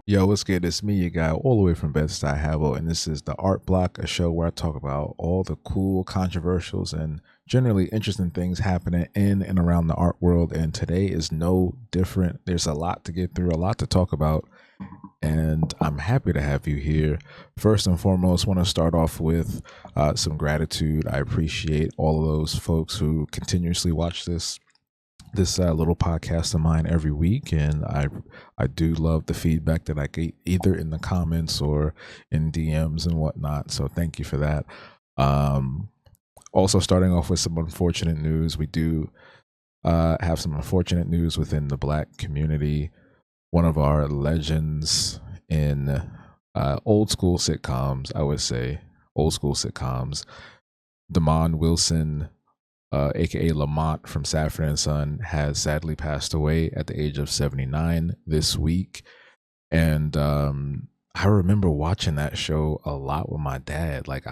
Yo, what's good? It's me, your guy, all the way from Bed-Stuy, Havo, and this is the Art Block, a show where I talk about all the cool, controversials, and generally interesting things happening in and around the art world. And today is no different. There's a lot to get through, a lot to talk about, and I'm happy to have you here. First and foremost, want to start off with some gratitude. I appreciate all of those folks who continuously watch this little podcast of mine every week, and I do love the feedback that I get either in the comments or in DMs and whatnot. So thank you for that. Um, Also, starting off with some unfortunate news, we do have some unfortunate news within the Black community. One of our legends in old school sitcoms, I would say, old school sitcoms, Damon Wilson, aka Lamont from Saffron and Son, has sadly passed away at the age of 79 this week. And I remember watching that show a lot with my dad. Like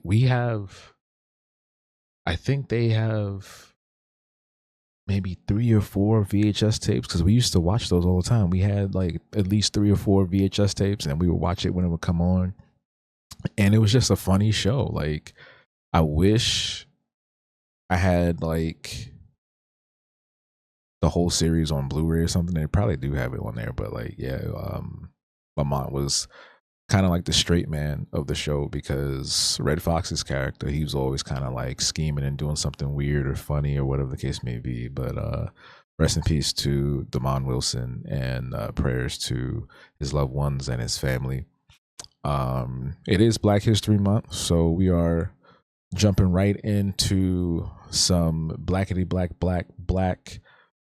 we have, I think they have maybe 3 or 4 VHS tapes because we used to watch those all the time. We had like at least 3 or 4 VHS tapes, and we would watch it when it would come on. And it was just a funny show. Like I wish I had like the whole series on Blu-ray or something. They probably do have it on there, but like, yeah, Lamont was kind of like the straight man of the show because Red Fox's character, he was always kind of like scheming and doing something weird or funny or whatever the case may be. But rest in peace to Damon Wilson, and prayers to his loved ones and his family. It is Black History Month, so we are jumping right into some blackety black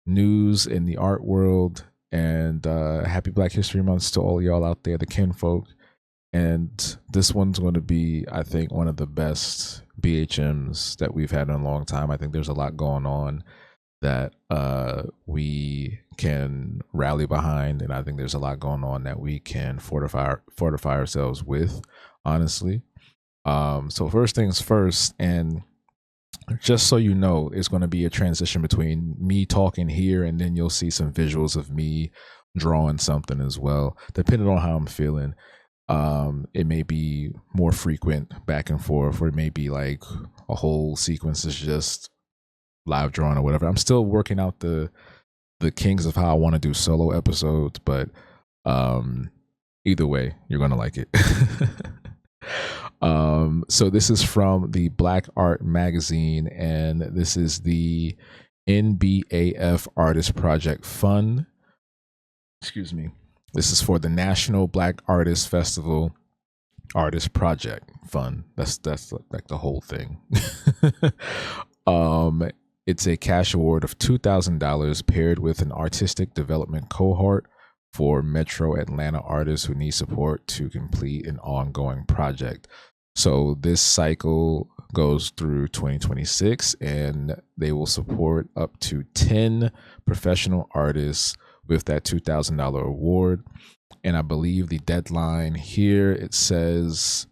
news in the art world. And happy Black History Month to all y'all out there, the kinfolk. And this one's going to be, I think, one of the best BHMs that we've had in a long time. I think there's a lot going on that we can rally behind, and I think there's a lot going on that we can fortify ourselves with, honestly. So first things first, and just so you know, it's going to be a transition between me talking here and then you'll see some visuals of me drawing something as well, depending on how I'm feeling. It may be more frequent back and forth, or it may be like a whole sequence is just live drawing or whatever. I'm still working out the kinks of how I want to do solo episodes, but um either way, you're gonna like it. So this is from the Black Art magazine, and this is the NBAF Artist Project Fund. Excuse me. This is for the National Black Artist Festival Artist Project Fund. That's like the whole thing. um, it's a cash award of $2,000 paired with an artistic development cohort for Metro Atlanta artists who need support to complete an ongoing project. So this cycle goes through 2026, and they will support up to 10 professional artists with that $2,000 award. And I believe the deadline here, it says,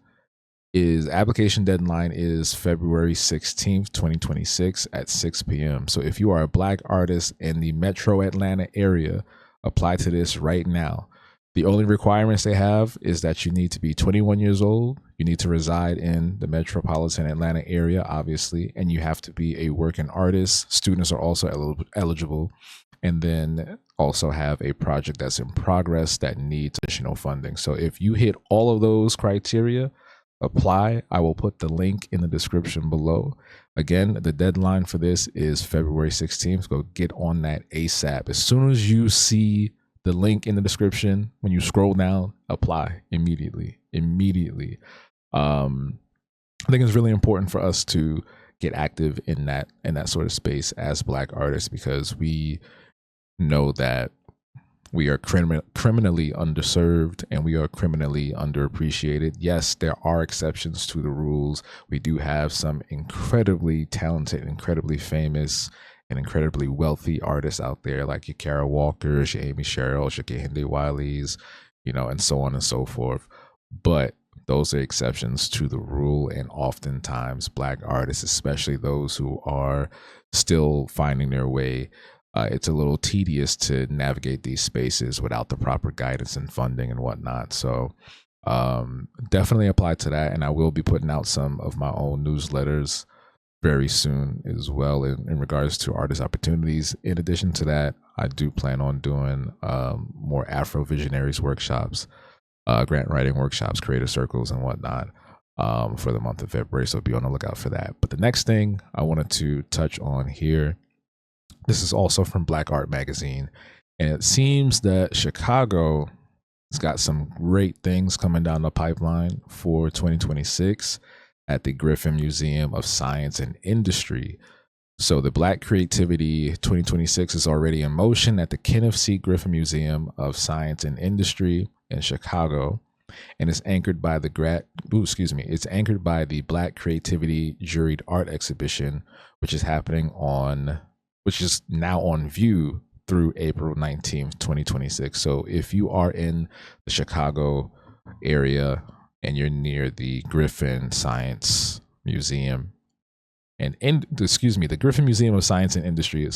is application deadline is February 16th, 2026 at 6 p.m. So if you are a Black artist in the Metro Atlanta area, apply to this right now. The only requirements they have is that you need to be 21 years old, you need to reside in the metropolitan Atlanta area, obviously, and you have to be a working artist. Students are also eligible, and then also have a project that's in progress that needs additional funding. So if you hit all of those criteria, apply. I will put the link in the description below. Again, the deadline for this is February 16th. Go get on that ASAP. As soon as you see the link in the description, when you scroll down, apply immediately. Immediately. I think it's really important for us to get active in that sort of space as Black artists, because we know that we are criminally underserved, and we are criminally underappreciated. Yes, there are exceptions to the rules. We do have some incredibly talented, incredibly famous, and incredibly wealthy artists out there, like your Kara Walkers, your Amy Sherrills, your Kehinde Wileys, and so on and so forth. But those are exceptions to the rule, and oftentimes Black artists, especially those who are still finding their way, it's a little tedious to navigate these spaces without the proper guidance and funding and whatnot. So definitely apply to that. And I will be putting out some of my own newsletters very soon as well in regards to artist opportunities. In addition to that, I do plan on doing more Afro Visionaries workshops, grant writing workshops, creative circles, and whatnot for the month of February. So be on the lookout for that. But the next thing I wanted to touch on here, this is also from Black Art Magazine. And it seems that Chicago has got some great things coming down the pipeline for 2026 at the Griffin Museum of Science and Industry. So the Black Creativity 2026 is already in motion at the Kenneth C. Griffin Museum of Science and Industry in Chicago, and it's anchored by the it's anchored by the Black Creativity Juried Art Exhibition, which is now on view through April 19th, 2026. So if you are in the Chicago area and you're near the Griffin Science Museum the Griffin Museum of Science and Industry,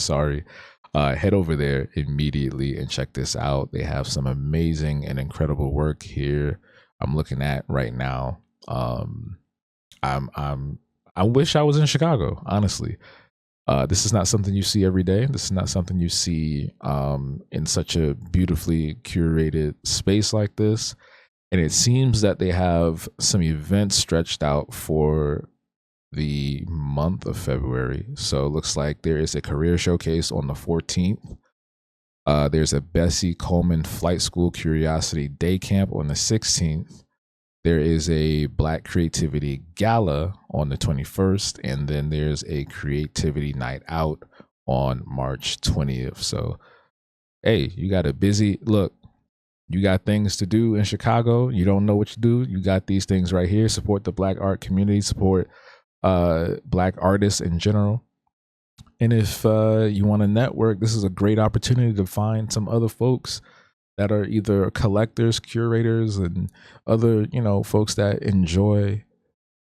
head over there immediately and check this out. They have some amazing and incredible work here. I'm looking at right now. I wish I was in Chicago, honestly. This is not something you see every day. This is not something you see in such a beautifully curated space like this. And it seems that they have some events stretched out for the month of February. So it looks like there is a career showcase on the 14th. There's a Bessie Coleman Flight School Curiosity Day Camp on the 16th. There is a Black Creativity Gala on the 21st. And then there's a Creativity Night Out on March 20th. So, hey, you got a busy look. You got things to do in Chicago. You don't know what to do. You got these things right here. Support the Black art community. Support Black artists in general. And if you want to network, this is a great opportunity to find some other folks that are either collectors, curators, and other, folks that enjoy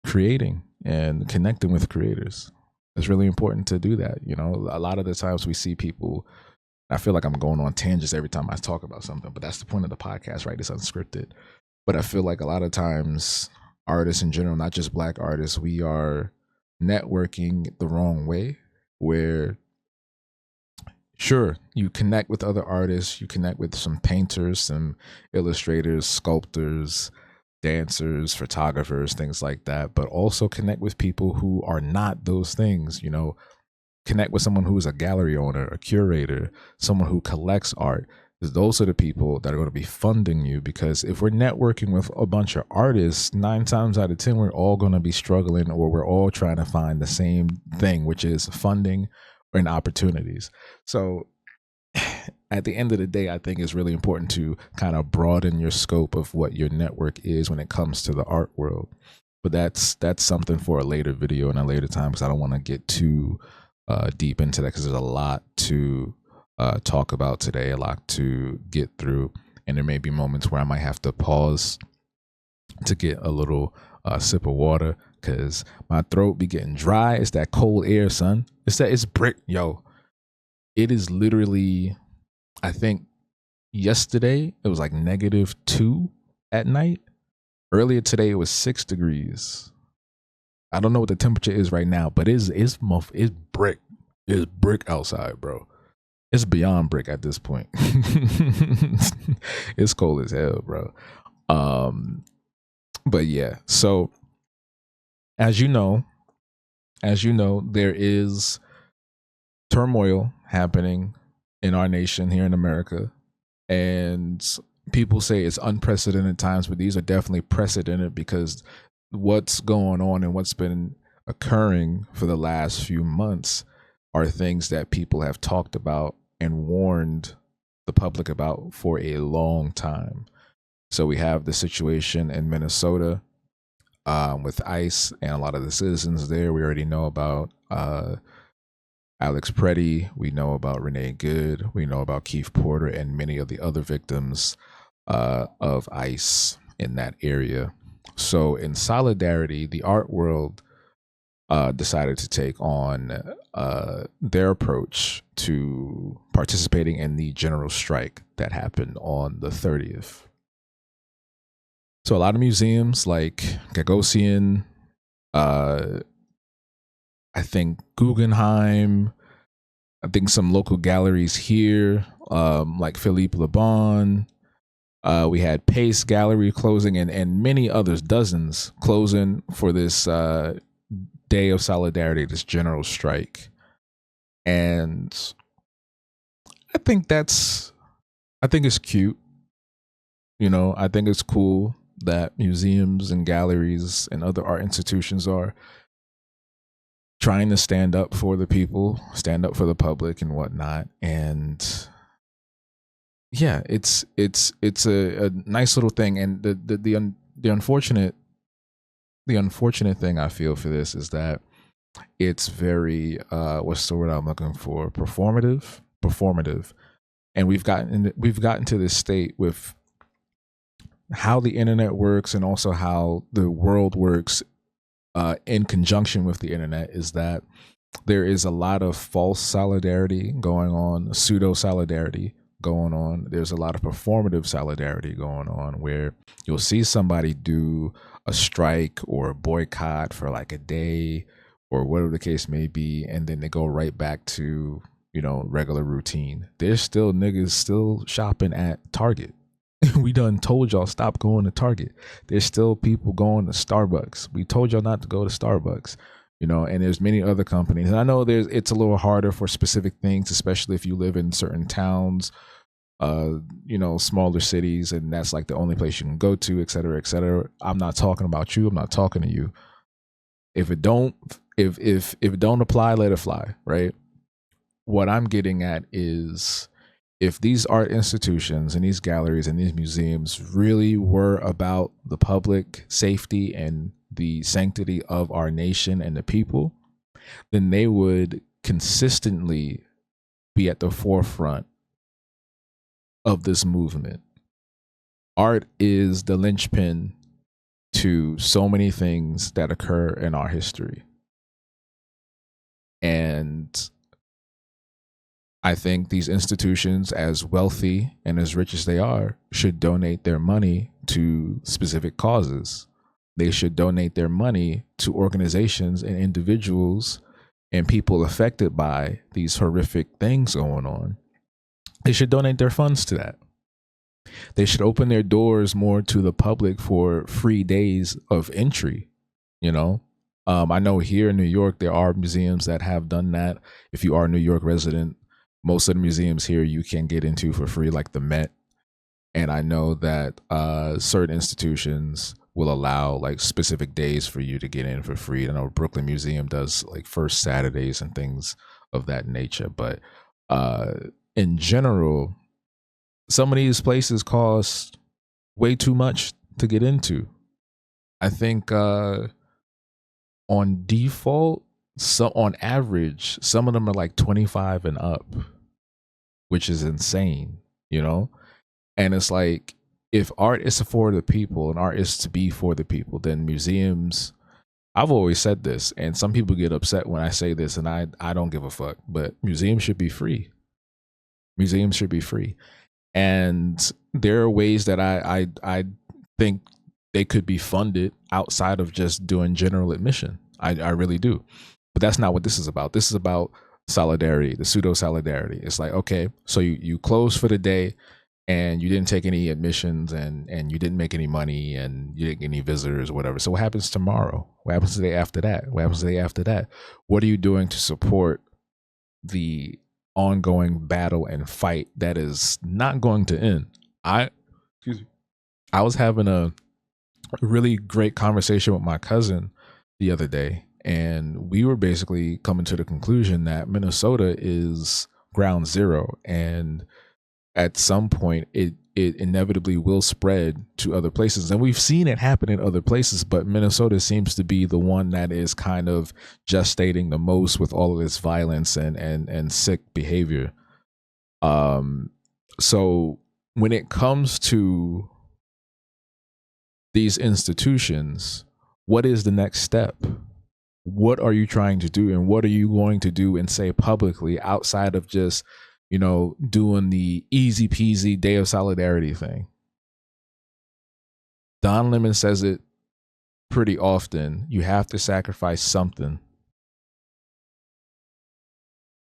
creating and connecting with creators. It's really important to do that. A lot of the times we see people, I feel like I'm going on tangents every time I talk about something, but that's the point of the podcast, right? It's unscripted. But I feel like a lot of times artists in general, not just Black artists, we are networking the wrong way, where sure, you connect with other artists, you connect with some painters, some illustrators, sculptors, dancers, photographers, things like that, but also connect with people who are not those things. Connect with someone who is a gallery owner, a curator, someone who collects art. Those are the people that are going to be funding you, because if we're networking with a bunch of artists, 9 times out of 10, we're all going to be struggling, or we're all trying to find the same thing, which is funding and opportunities. So at the end of the day, I think it's really important to kind of broaden your scope of what your network is when it comes to the art world. But that's something for a later video and a later time, because I don't want to get too deep into that, because there's a lot to talk about today, a lot to get through, and there may be moments where I might have to pause to get a little sip of water, because my throat be getting dry. It's that cold air, son. It's brick, yo. It is literally, I think yesterday it was like -2 at night. Earlier today it was 6 degrees. I don't know what the temperature is right now, but it's brick. It's brick outside, bro. It's beyond brick at this point. It's cold as hell, bro. But yeah, so as you know, there is turmoil happening in our nation here in America, and people say it's unprecedented times, but these are definitely precedented, because what's going on and what's been occurring for the last few months are things that people have talked about and warned the public about for a long time. So we have the situation in Minnesota with ICE and a lot of the citizens there. We already know about Alex Preddy. We know about Renee Good. We know about Keith Porter and many of the other victims of ICE in that area. So in solidarity, the art world decided to take on their approach to participating in the general strike that happened on the 30th. So a lot of museums like Gagosian, I think Guggenheim, I think some local galleries here, like Philippe Le Bon. We had Pace Gallery closing, and many others, dozens closing for this day of solidarity, this general strike. And I think it's cute. You know, I think it's cool that museums and galleries and other art institutions are trying to stand up for the people, stand up for the public and whatnot. And yeah, it's a nice little thing. And the unfortunate thing I feel for this is that it's very what's the word I'm looking for? Performative. And we've gotten to this state with how the internet works and also how the world works in conjunction with the internet, is that there is a lot of false solidarity going on, pseudo solidarity going on. There's a lot of performative solidarity going on where you'll see somebody do a strike or a boycott for like a day or whatever the case may be, and then they go right back to, you know, regular routine. There's still niggas still shopping at Target. We done told y'all stop going to Target. There's still people going to Starbucks. We told y'all not to go to Starbucks, you know, and there's many other companies. And I know it's a little harder for specific things, especially if you live in certain towns, you know, smaller cities, and that's like the only place you can go to, et cetera, et cetera. I'm not talking about you. I'm not talking to you. If it don't apply, let it fly, right? What I'm getting at is, if these art institutions and these galleries and these museums really were about the public safety and the sanctity of our nation and the people, then they would consistently be at the forefront of this movement. Art is the linchpin to so many things that occur in our history. And I think these institutions, as wealthy and as rich as they are, should donate their money to specific causes. They should donate their money to organizations and individuals and people affected by these horrific things going on. They should donate their funds to that. They should open their doors more to the public for free days of entry, you know? I know here in New York, there are museums that have done that. If you are a New York resident, most of the museums here you can get into for free, like the Met. And I know that certain institutions will allow like specific days for you to get in for free. I know Brooklyn Museum does like first Saturdays and things of that nature. But in general, some of these places cost way too much to get into. I think on default, so on average, some of them are like 25 and up, which is insane, you know? And it's like, if art is for the people and art is to be for the people, then museums, I've always said this, and some people get upset when I say this, and I don't give a fuck, but museums should be free. Museums should be free. And there are ways that I think they could be funded outside of just doing general admission. I really do. But that's not what this is about. This is about solidarity, the pseudo solidarity. It's like, okay, so you close for the day and you didn't take any admissions and you didn't make any money and you didn't get any visitors or whatever. So what happens tomorrow? What happens the day after that? What happens the day after that? What are you doing to support the ongoing battle and fight that is not going to end? I was having a really great conversation with my cousin the other day, and we were basically coming to the conclusion that Minnesota is ground zero, and at some point it inevitably will spread to other places. And we've seen it happen in other places, but Minnesota seems to be the one that is kind of gestating the most with all of this violence and sick behavior. So when it comes to these institutions, what is the next step? What are you trying to do, and what are you going to do and say publicly outside of just doing the easy peasy Day of Solidarity thing. Don Lemon says it pretty often. You have to sacrifice something.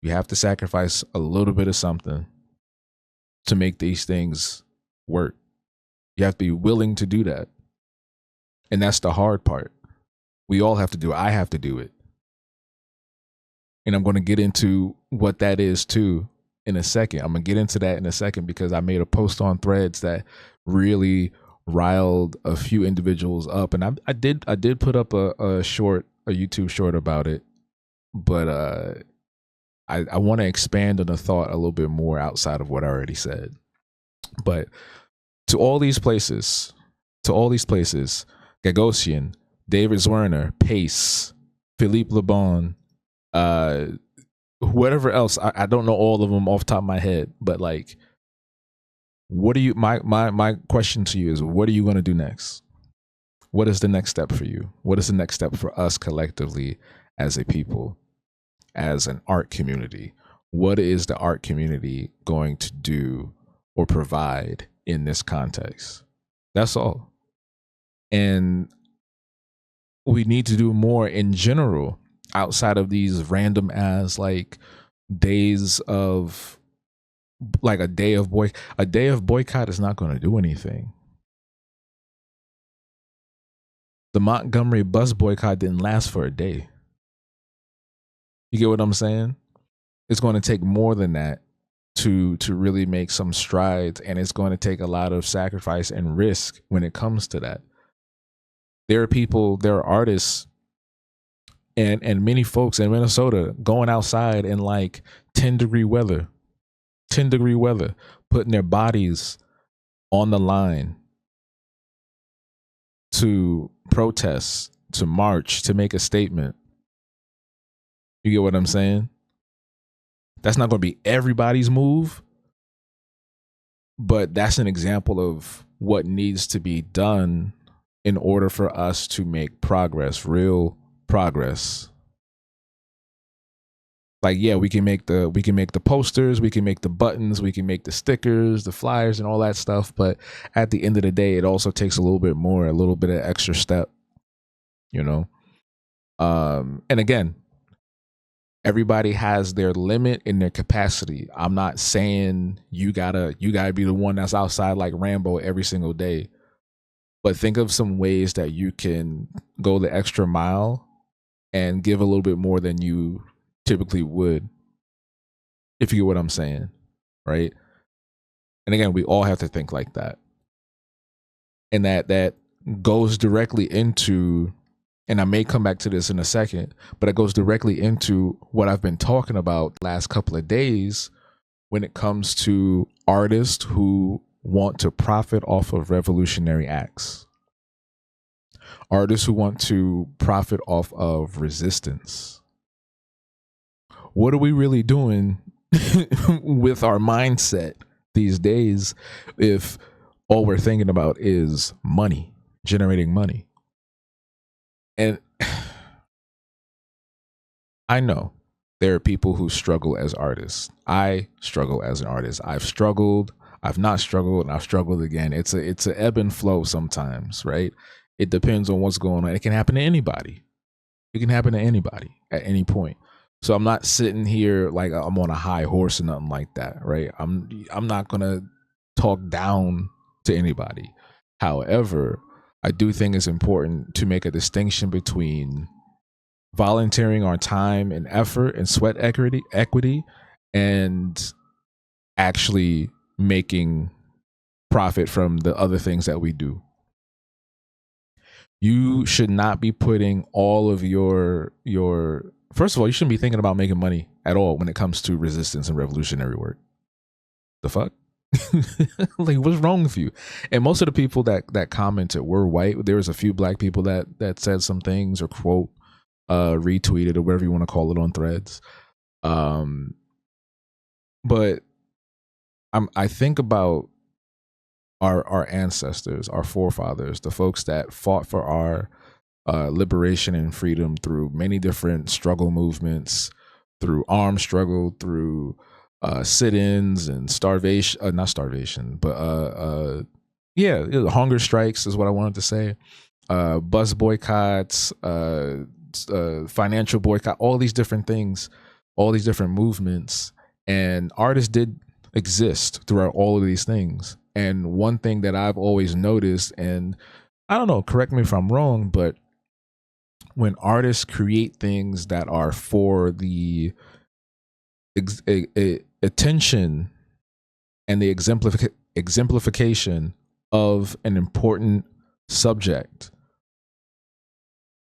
You have to sacrifice a little bit of something to make these things work. You have to be willing to do that. And that's the hard part. We all have to do it. I have to do it. And I'm going to get into what that is too in a second. I'm going to get into that in a second because I made a post on Threads that really riled a few individuals up. And I did put up a YouTube short about it. But I want to expand on the thought a little bit more outside of what I already said. But to all these places, Gagosian, David Zwerner, Pace, Philippe Lebon, whatever else, I don't know all of them off the top of my head, but like, what are you, my question to you is, what are you going to do next? What is the next step for you? What is the next step for us collectively as a people, as an art community? What is the art community going to do or provide in this context? That's all. And we need to do more in general outside of these random ass like days of like a day of boycott is not going to do anything. The Montgomery bus boycott didn't last for a day. You get what I'm saying? It's going to take more than that to really make some strides, and it's going to take a lot of sacrifice and risk when it comes to that. There are artists and many folks in Minnesota going outside in like 10-degree weather, putting their bodies on the line to protest, to march, to make a statement. You get what I'm saying? That's not going to be everybody's move, but that's an example of what needs to be done in order for us to make progress, real progress. Like, yeah, we can make the posters, we can make the buttons, we can make the stickers, the flyers, and all that stuff. But at the end of the day, it also takes a little bit of extra step, And again, everybody has their limit in their capacity. I'm not saying you gotta be the one that's outside like Rambo every single day. But think of some ways that you can go the extra mile and give a little bit more than you typically would, if you get what I'm saying, right? And again, we all have to think like that. And that goes directly into, and I may come back to this in a second, but it goes directly into what I've been talking about the last couple of days when it comes to artists who want to profit off of revolutionary acts. Artists who want to profit off of resistance. What are we really doing with our mindset these days if all we're thinking about is money, generating money? And I know there are people who struggle as artists. I struggle as an artist. I've struggled, I've not struggled, and I've struggled again. It's a ebb and flow sometimes, right? It depends on what's going on. It can happen to anybody. It can happen to anybody at any point. So I'm not sitting here like I'm on a high horse or nothing like that, right? I'm not gonna talk down to anybody. However, I do think it's important to make a distinction between volunteering our time and effort and sweat equity and actually making profit from the other things that we do. You should not be putting all of your first of all, you shouldn't be thinking about making money at all when it comes to resistance and revolutionary work. The fuck? Like, what's wrong with you? And most of the people that commented were white. There was a few black people that said some things or quote retweeted or whatever you want to call it on Threads. But I think about our ancestors, our forefathers, the folks that fought for our liberation and freedom through many different struggle movements, through armed struggle, through sit-ins and starvation, not starvation, but yeah, hunger strikes is what I wanted to say. Bus boycotts, financial boycott, all these different things, all these different movements. And artists did exist throughout all of these things. And one thing that I've always noticed, and I don't know, correct me if I'm wrong, but when artists create things that are for the attention and the exemplification of an important subject,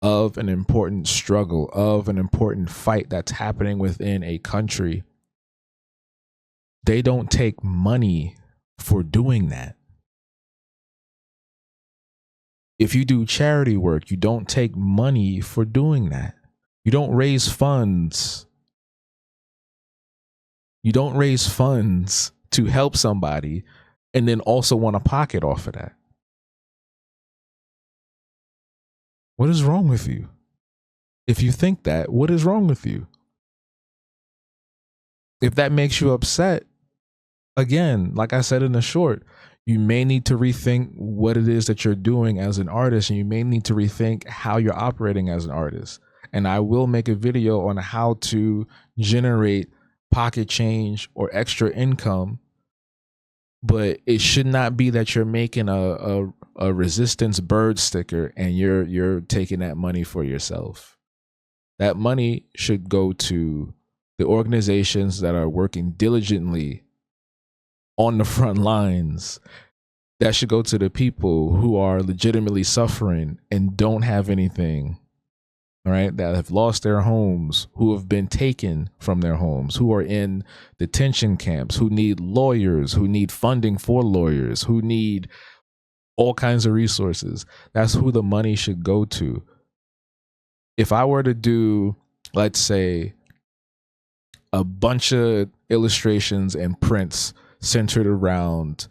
of an important struggle, of an important fight that's happening within a country, they don't take money for doing that. If you do charity work, you don't take money for doing that. You don't raise funds. You don't raise funds to help somebody and then also want to pocket off of that. What is wrong with you? If you think that, what is wrong with you? If that makes you upset, again, like I said in the short, you may need to rethink what it is that you're doing as an artist, and you may need to rethink how you're operating as an artist. And I will make a video on how to generate pocket change or extra income, but it should not be that you're making a resistance bird sticker and you're taking that money for yourself. That money should go to the organizations that are working diligently on the front lines. That should go to the people who are legitimately suffering and don't have anything, all right, that have lost their homes, who have been taken from their homes, who are in detention camps, who need lawyers, who need funding for lawyers, who need all kinds of resources. That's who the money should go to. If I were to do, let's say, a bunch of illustrations and prints centered around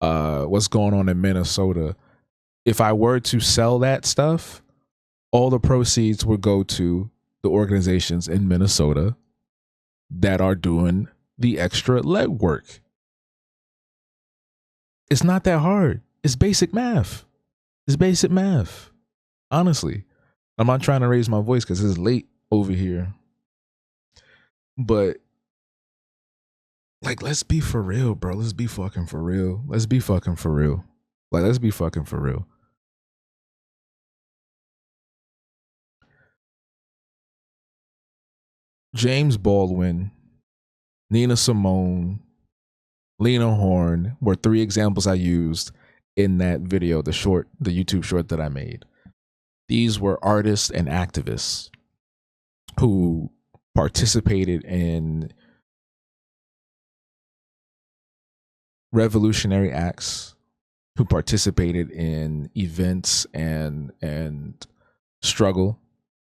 what's going on in Minnesota, if I were to sell that stuff, all the proceeds would go to the organizations in Minnesota that are doing the extra legwork. It's not that hard. It's basic math. It's basic math. Honestly, I'm not trying to raise my voice because it's late over here. But like, let's be for real, bro. Let's be fucking for real. Let's be fucking for real. Like, let's be fucking for real. James Baldwin, Nina Simone, Lena Horne were three examples I used in that video, the YouTube short that I made. These were artists and activists who participated in revolutionary acts, who participated in events and struggle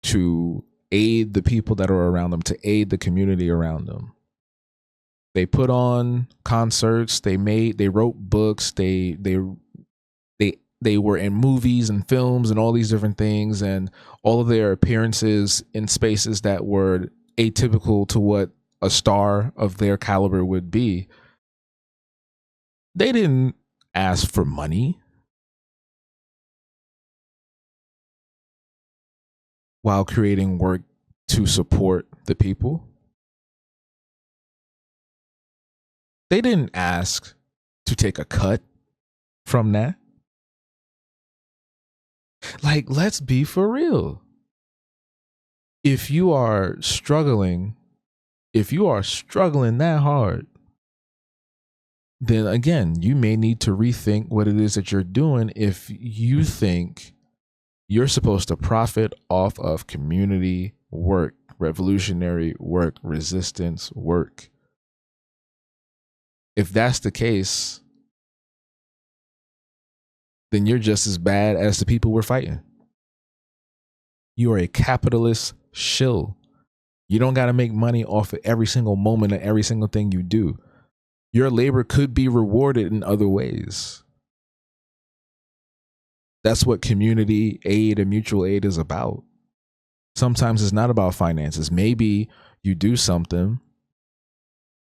to aid the people that are around them, to aid the community around them. They put on concerts, they wrote books, they were in movies and films and all these different things, and all of their appearances in spaces that were atypical to what a star of their caliber would be. They didn't ask for money while creating work to support the people. They didn't ask to take a cut from that. Like, let's be for real. If you are struggling that hard, then again, you may need to rethink what it is that you're doing if you think you're supposed to profit off of community work, revolutionary work, resistance work. If that's the case, then you're just as bad as the people we're fighting. You are a capitalist shill. You don't got to make money off of every single moment of every single thing you do. Your labor could be rewarded in other ways. That's what community aid and mutual aid is about. Sometimes it's not about finances. Maybe you do something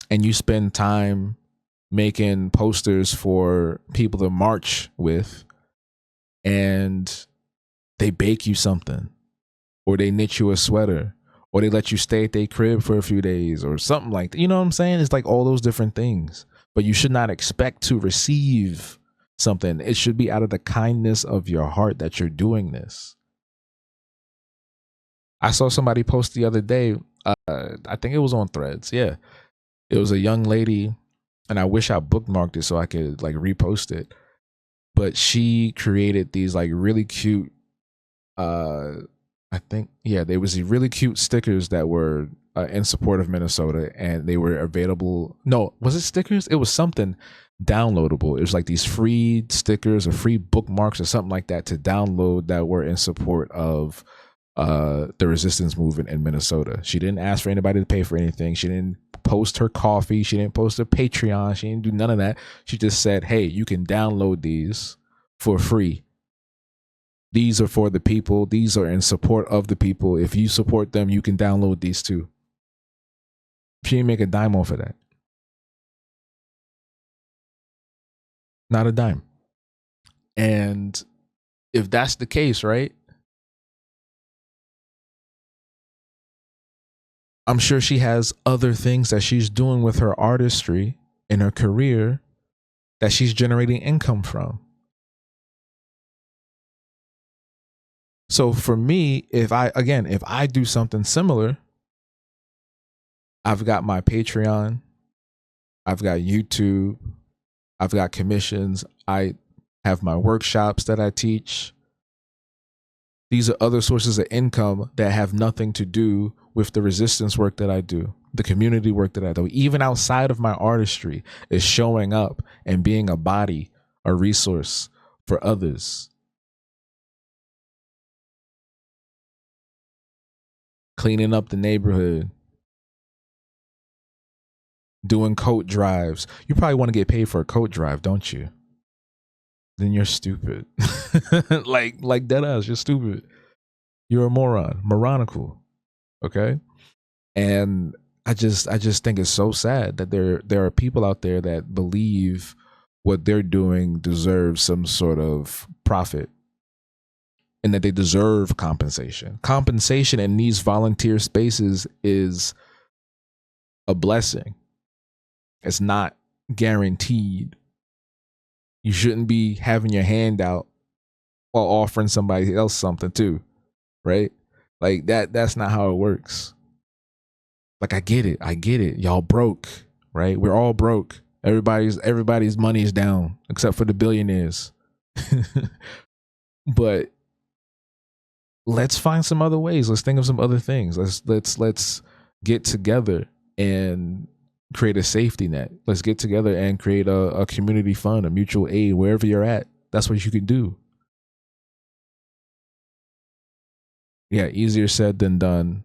and you spend time making posters for people to march with, and they bake you something, or they knit you a sweater, or they let you stay at their crib for a few days or something like that. You know what I'm saying? It's like all those different things. But you should not expect to receive something. It should be out of the kindness of your heart that you're doing this. I saw somebody post the other day, I think it was on Threads. Yeah. It was a young lady, and I wish I bookmarked it so I could like repost it. But she created these like really cute uh I think, yeah, there was these really cute stickers that were in support of Minnesota, and they were available. No, was it stickers? It was something downloadable. It was like these free stickers or free bookmarks or something like that to download that were in support of the resistance movement in Minnesota. She didn't ask for anybody to pay for anything. She didn't post her coffee. She didn't post her Patreon. She didn't do none of that. She just said, "Hey, you can download these for free. These are for the people. These are in support of the people. If you support them, you can download these too." She didn't make a dime off of that. Not a dime. And if that's the case, right? I'm sure she has other things that she's doing with her artistry in her career that she's generating income from. So for me, if I do something similar, I've got my Patreon, I've got YouTube, I've got commissions, I have my workshops that I teach. These are other sources of income that have nothing to do with the resistance work that I do, the community work that I do. Even outside of my artistry, is showing up and being a body, a resource for others. Cleaning up the neighborhood, doing coat drives. You probably want to get paid for a coat drive, don't you? Then you're stupid. like dead ass, you're stupid. You're a moron, moronical. Okay? And I just think it's so sad that there are people out there that believe what they're doing deserves some sort of profit, and that they deserve compensation. Compensation in these volunteer spaces is a blessing. It's not guaranteed. You shouldn't be having your hand out while offering somebody else something too, right? Like that's not how it works. Like I get it. Y'all broke, right? We're all broke. Everybody's money is down except for the billionaires. But let's find some other ways. Let's think of some other things. Let's get together and create a safety net. Let's get together and create a community fund, a mutual aid, wherever you're at. That's what you can do. Yeah, easier said than done.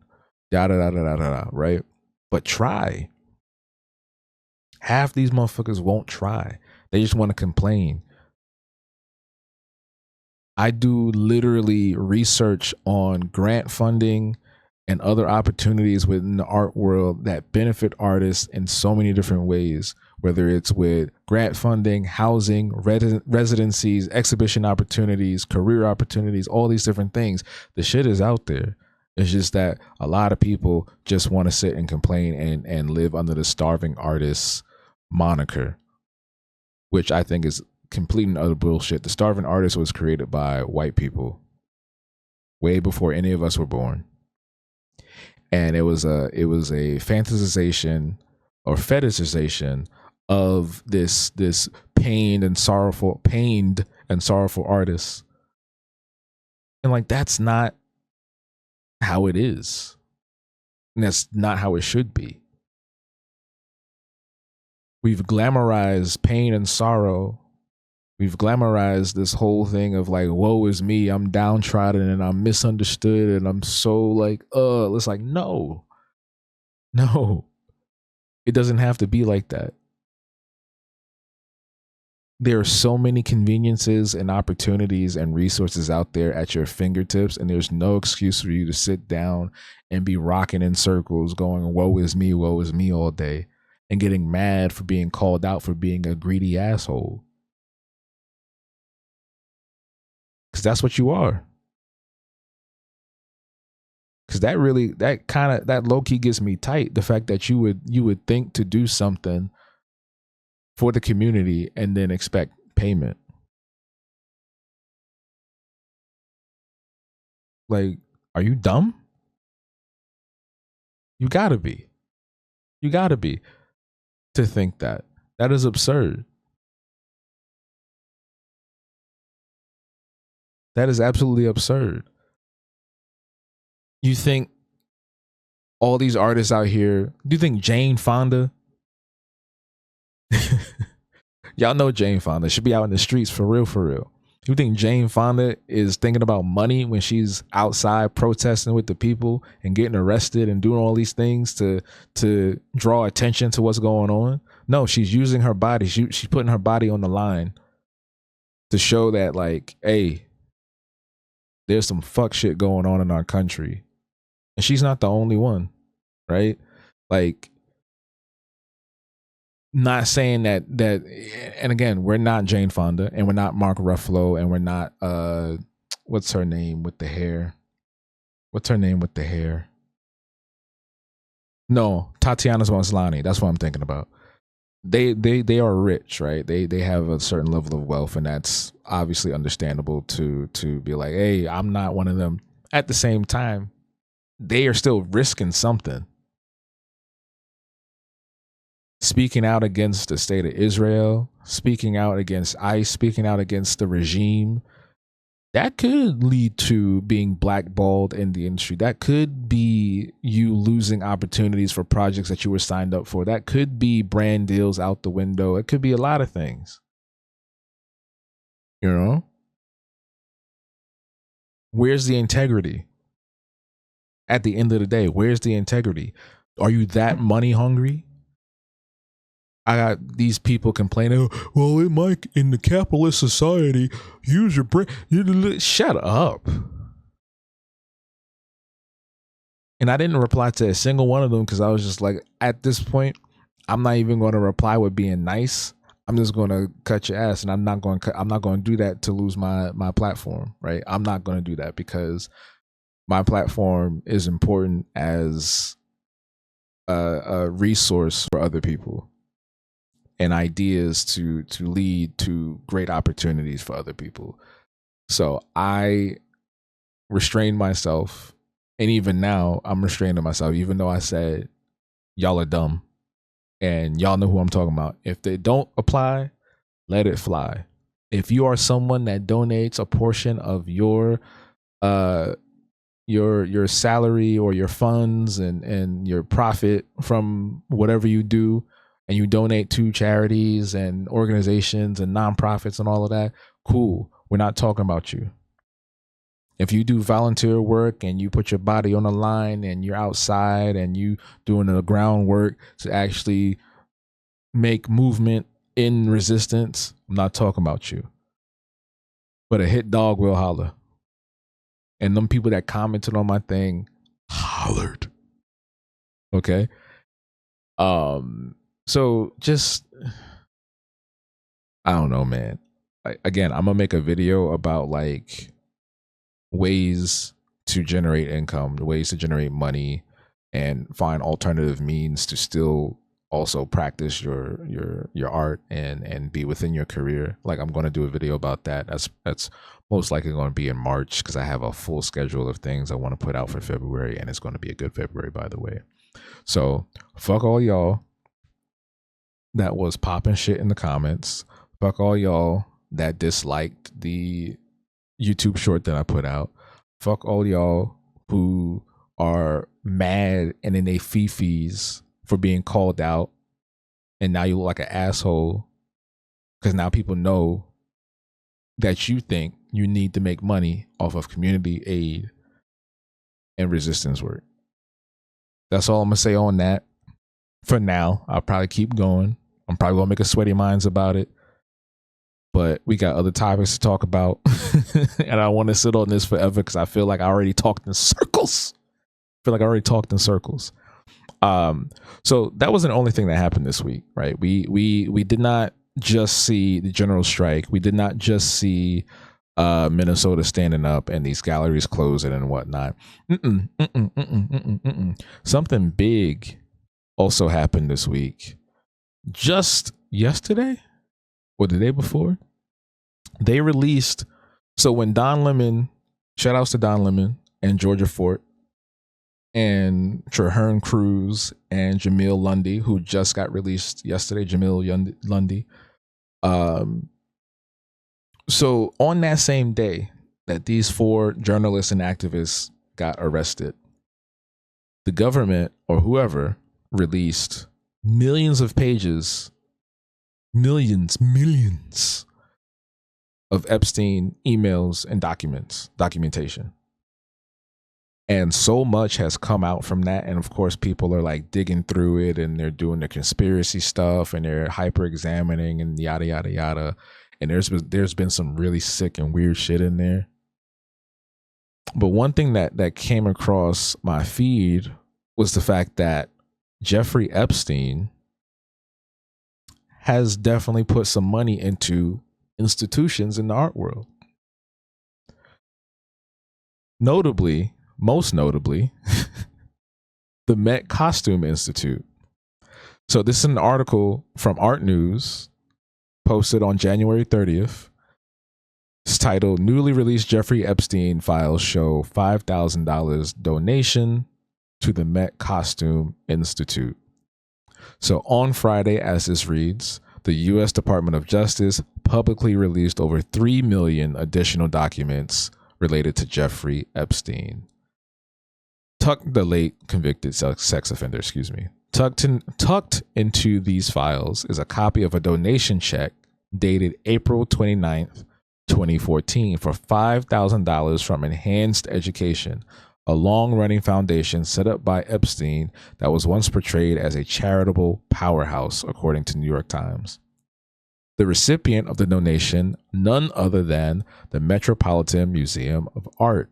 Da da da da da da. Right? But try. Half these motherfuckers won't try. They just want to complain. I do literally research on grant funding and other opportunities within the art world that benefit artists in so many different ways, whether it's with grant funding, housing, residencies, exhibition opportunities, career opportunities, all these different things. The shit is out there. It's just that a lot of people just want to sit and complain and live under the starving artist moniker, which I think is complete and utter bullshit. The starving artist was created by white people way before any of us were born. And it was a fantasization or fetishization of this pained and sorrowful artist. And like that's not how it is. And that's not how it should be. We've glamorized pain and sorrow. We've glamorized this whole thing of like, woe is me, I'm downtrodden and I'm misunderstood and I'm so like, it's like, no, it doesn't have to be like that. There are so many conveniences and opportunities and resources out there at your fingertips, and there's no excuse for you to sit down and be rocking in circles going, woe is me all day. and getting mad for being called out for being a greedy asshole. Because that's what you are. Because that low-key gets me tight. The fact that you would think to do something for the community and then expect payment. Like, are you dumb? You gotta be. You gotta be to think that. That is absurd. That is absolutely absurd. You think all these artists out here, do you think Jane Fonda? Y'all know Jane Fonda should be out in the streets for real, for real. You think Jane Fonda is thinking about money when she's outside protesting with the people and getting arrested and doing all these things to draw attention to what's going on? No, she's using her body. She's putting her body on the line to show that, like, hey, there's some fuck shit going on in our country. And she's not the only one, right? Like, not saying that, and again, we're not Jane Fonda, and we're not Mark Ruffalo, and we're not what's her name with the hair? What's her name with the hair? No, Tatiana Maslany. That's what I'm thinking about. They are rich, right? They have a certain level of wealth, and that's obviously understandable to be like, hey, I'm not one of them. At the same time, they are still risking something. Speaking out against the state of Israel, speaking out against ICE, speaking out against the regime, that could lead to being blackballed in the industry. That could be you losing opportunities for projects that you were signed up for. That could be brand deals out the window. It could be a lot of things. You know? Where's the integrity? At the end of the day, where's the integrity? Are you that money hungry? I got these people complaining, well, in the capitalist society, use your brain. Shut up. And I didn't reply to a single one of them because I was just like, at this point, I'm not even going to reply with being nice. I'm just going to cut your ass, and I'm not going to do that to lose my platform, right? I'm not going to do that because my platform is important as a resource for other people and ideas to lead to great opportunities for other people. So I restrained myself, and even now I'm restraining myself, even though I said y'all are dumb, and y'all know who I'm talking about. If they don't apply, let it fly. If you are someone that donates a portion of your salary or your funds and your profit from whatever you do, and you donate to charities and organizations and nonprofits and all of that, cool. We're not talking about you. If you do volunteer work and you put your body on the line and you're outside and you doing the groundwork to actually make movement in resistance, I'm not talking about you. But a hit dog will holler. And them people that commented on my thing hollered. Okay? So just, I don't know, man. Again, I'm gonna make a video about like ways to generate income, ways to generate money, and find alternative means to still also practice your art and be within your career. Like, I'm going to do a video about that. That's most likely going to be in March because I have a full schedule of things I want to put out for February, and it's going to be a good February, by the way. So fuck all y'all that was popping shit in the comments. Fuck all y'all that disliked the YouTube short that I put out. Fuck all y'all who are mad and in they fifis for being called out, and now you look like an asshole because now people know that you think you need to make money off of community aid and resistance work. That's all I'm gonna say on that. For now, I'll probably keep going. I'm probably gonna make a sweaty minds about it, but we got other topics to talk about. And I want to sit on this forever because I feel like I already talked in circles. So that wasn't the only thing that happened this week, right? We did not just see the general strike. We did not just see Minnesota standing up and these galleries closing and whatnot. Something big also happened this week. Just yesterday or the day before, they released. So when Don Lemon, shout outs to Don Lemon and Georgia Fort and Traherne Cruz and Jamil Lundy, who just got released yesterday, Jamil Lundy. So on that same day that these 4 journalists and activists got arrested, the government or whoever released millions of pages, millions of Epstein emails and documentation. And so much has come out from that. And of course, people are like digging through it and they're doing the conspiracy stuff and they're hyper examining and yada, yada, yada. And there's been some really sick and weird shit in there. But one thing that came across my feed was the fact that Jeffrey Epstein has definitely put some money into institutions in the art world. Most notably, the Met Costume Institute. So this is an article from Art News posted on January 30th. It's titled, Newly Released Jeffrey Epstein Files Show $5,000 Donation to the Met Costume Institute. So on Friday, as this reads, the U.S. Department of Justice publicly released over 3 million additional documents related to Jeffrey Epstein. The late convicted sex offender, Tucked into these files is a copy of a donation check dated April 29th, 2014 for $5,000 from Enhanced Education, a long-running foundation set up by Epstein that was once portrayed as a charitable powerhouse, according to New York Times. The recipient of the donation, none other than the Metropolitan Museum of Art,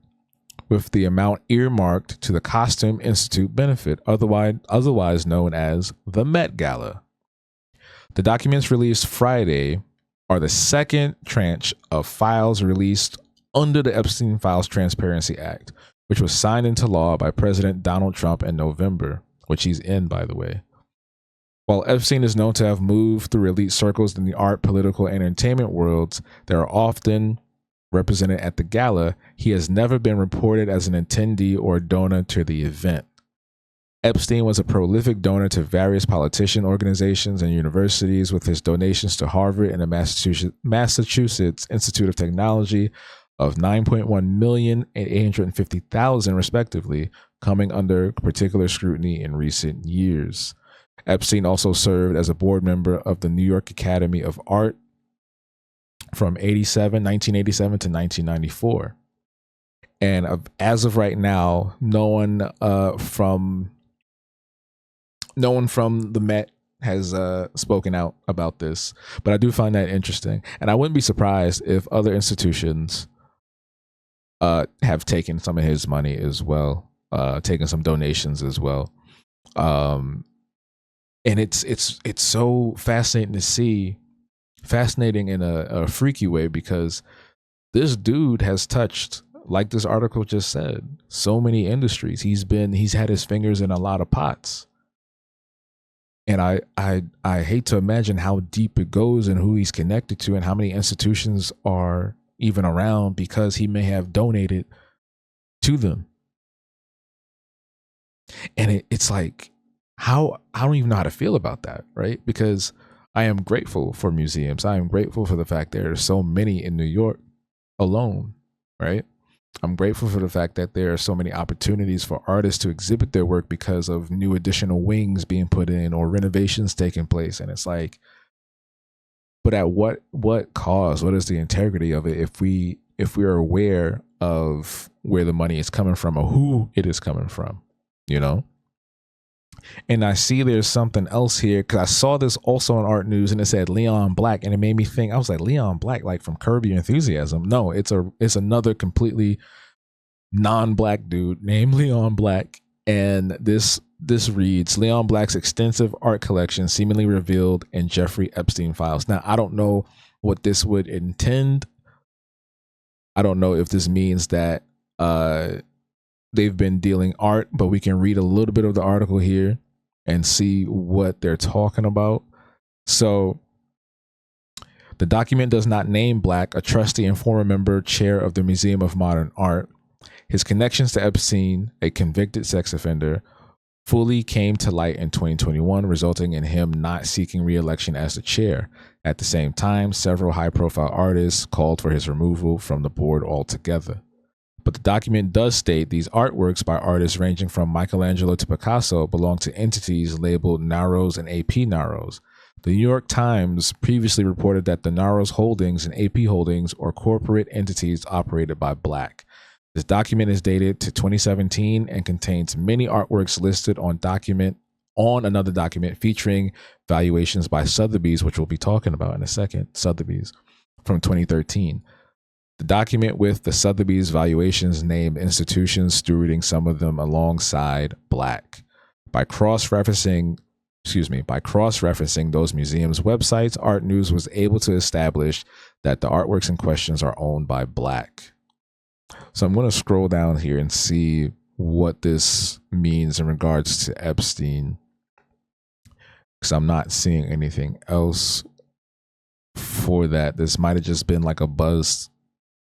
with the amount earmarked to the Costume Institute benefit, otherwise known as the Met Gala. The documents released Friday are the second tranche of files released under the Epstein Files Transparency Act, which was signed into law by President Donald Trump in November, which he's in, by the way. While Epstein is known to have moved through elite circles in the art, political, and entertainment worlds that are often represented at the gala, he has never been reported as an attendee or donor to the event. Epstein was a prolific donor to various politician organizations and universities, with his donations to Harvard and the Massachusetts Institute of Technology of $9.1 million and $850,000 respectively, coming under particular scrutiny in recent years. Epstein also served as a board member of the New York Academy of Art from 1987 to 1994. And as of right now, no one from the Met has spoken out about this, but I do find that interesting. And I wouldn't be surprised if other institutions have taken some of his money as well, taken some donations as well. And it's so fascinating to see, fascinating in a freaky way, because this dude has touched, like this article just said, so many industries. He's had his fingers in a lot of pots. And I hate to imagine how deep it goes and who he's connected to and how many institutions are even around because he may have donated to them. And it's like, I don't even know how to feel about that, right? Because I am grateful for museums. I am grateful for the fact there are so many in New York alone, right? I'm grateful for the fact that there are so many opportunities for artists to exhibit their work because of new additional wings being put in or renovations taking place. And it's like, but at what cost? What is the integrity of it if we are aware of where the money is coming from or who it is coming from, you know? And I see there's something else here, because I saw this also on Art News and it said Leon Black, and it made me think, I was like, Leon Black, like from Curb Your Enthusiasm? No, it's another completely non-black dude named Leon Black, and this this reads Leon Black's extensive art collection seemingly revealed in Jeffrey Epstein files. Now, I don't know what this would intend. I don't know if this means that they've been dealing art, but we can read a little bit of the article here and see what they're talking about. So the document does not name Black, a trustee and former member chair of the Museum of Modern Art. His connections to Epstein, a convicted sex offender, fully came to light in 2021, resulting in him not seeking re-election as the chair. At the same time, several high-profile artists called for his removal from the board altogether. But the document does state these artworks by artists ranging from Michelangelo to Picasso belong to entities labeled Narrows and AP Narrows. The New York Times previously reported that the Narrows holdings and AP holdings are corporate entities operated by Black. This document is dated to 2017 and contains many artworks listed on another document featuring valuations by Sotheby's, which we'll be talking about in a second, Sotheby's, from 2013. The document with the Sotheby's valuations named institutions stewarding some of them alongside Black. By cross-referencing those museums' websites, Art News was able to establish that the artworks in questions are owned by Black. So I'm going to scroll down here and see what this means in regards to Epstein, because I'm not seeing anything else for that. This might have just been like a buzz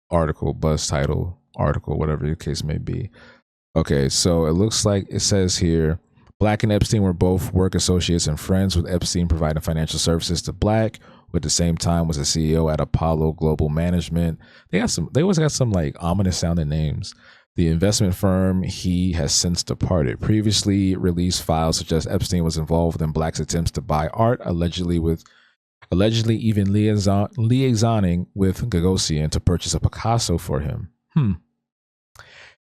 title article, whatever the case may be. Okay, so it looks like it says here, Black and Epstein were both work associates and friends, with Epstein providing financial services to Black, who at the same time was a CEO at Apollo Global Management. They always got some like ominous sounding names. The investment firm he has since departed. Previously released files suggest Epstein was involved in Black's attempts to buy art, allegedly even liaisoning with Gagosian to purchase a Picasso for him.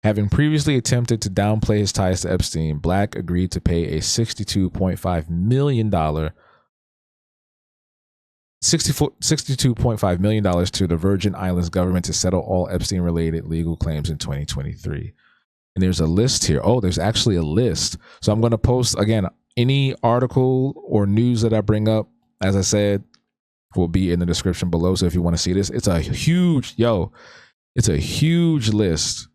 Having previously attempted to downplay his ties to Epstein, Black agreed to pay a $62.5 million to the Virgin Islands government to settle all Epstein-related legal claims in 2023. And there's a list here. Oh, there's actually a list. So I'm going to post, again, any article or news that I bring up, as I said, will be in the description below. So if you want to see this, it's a huge list.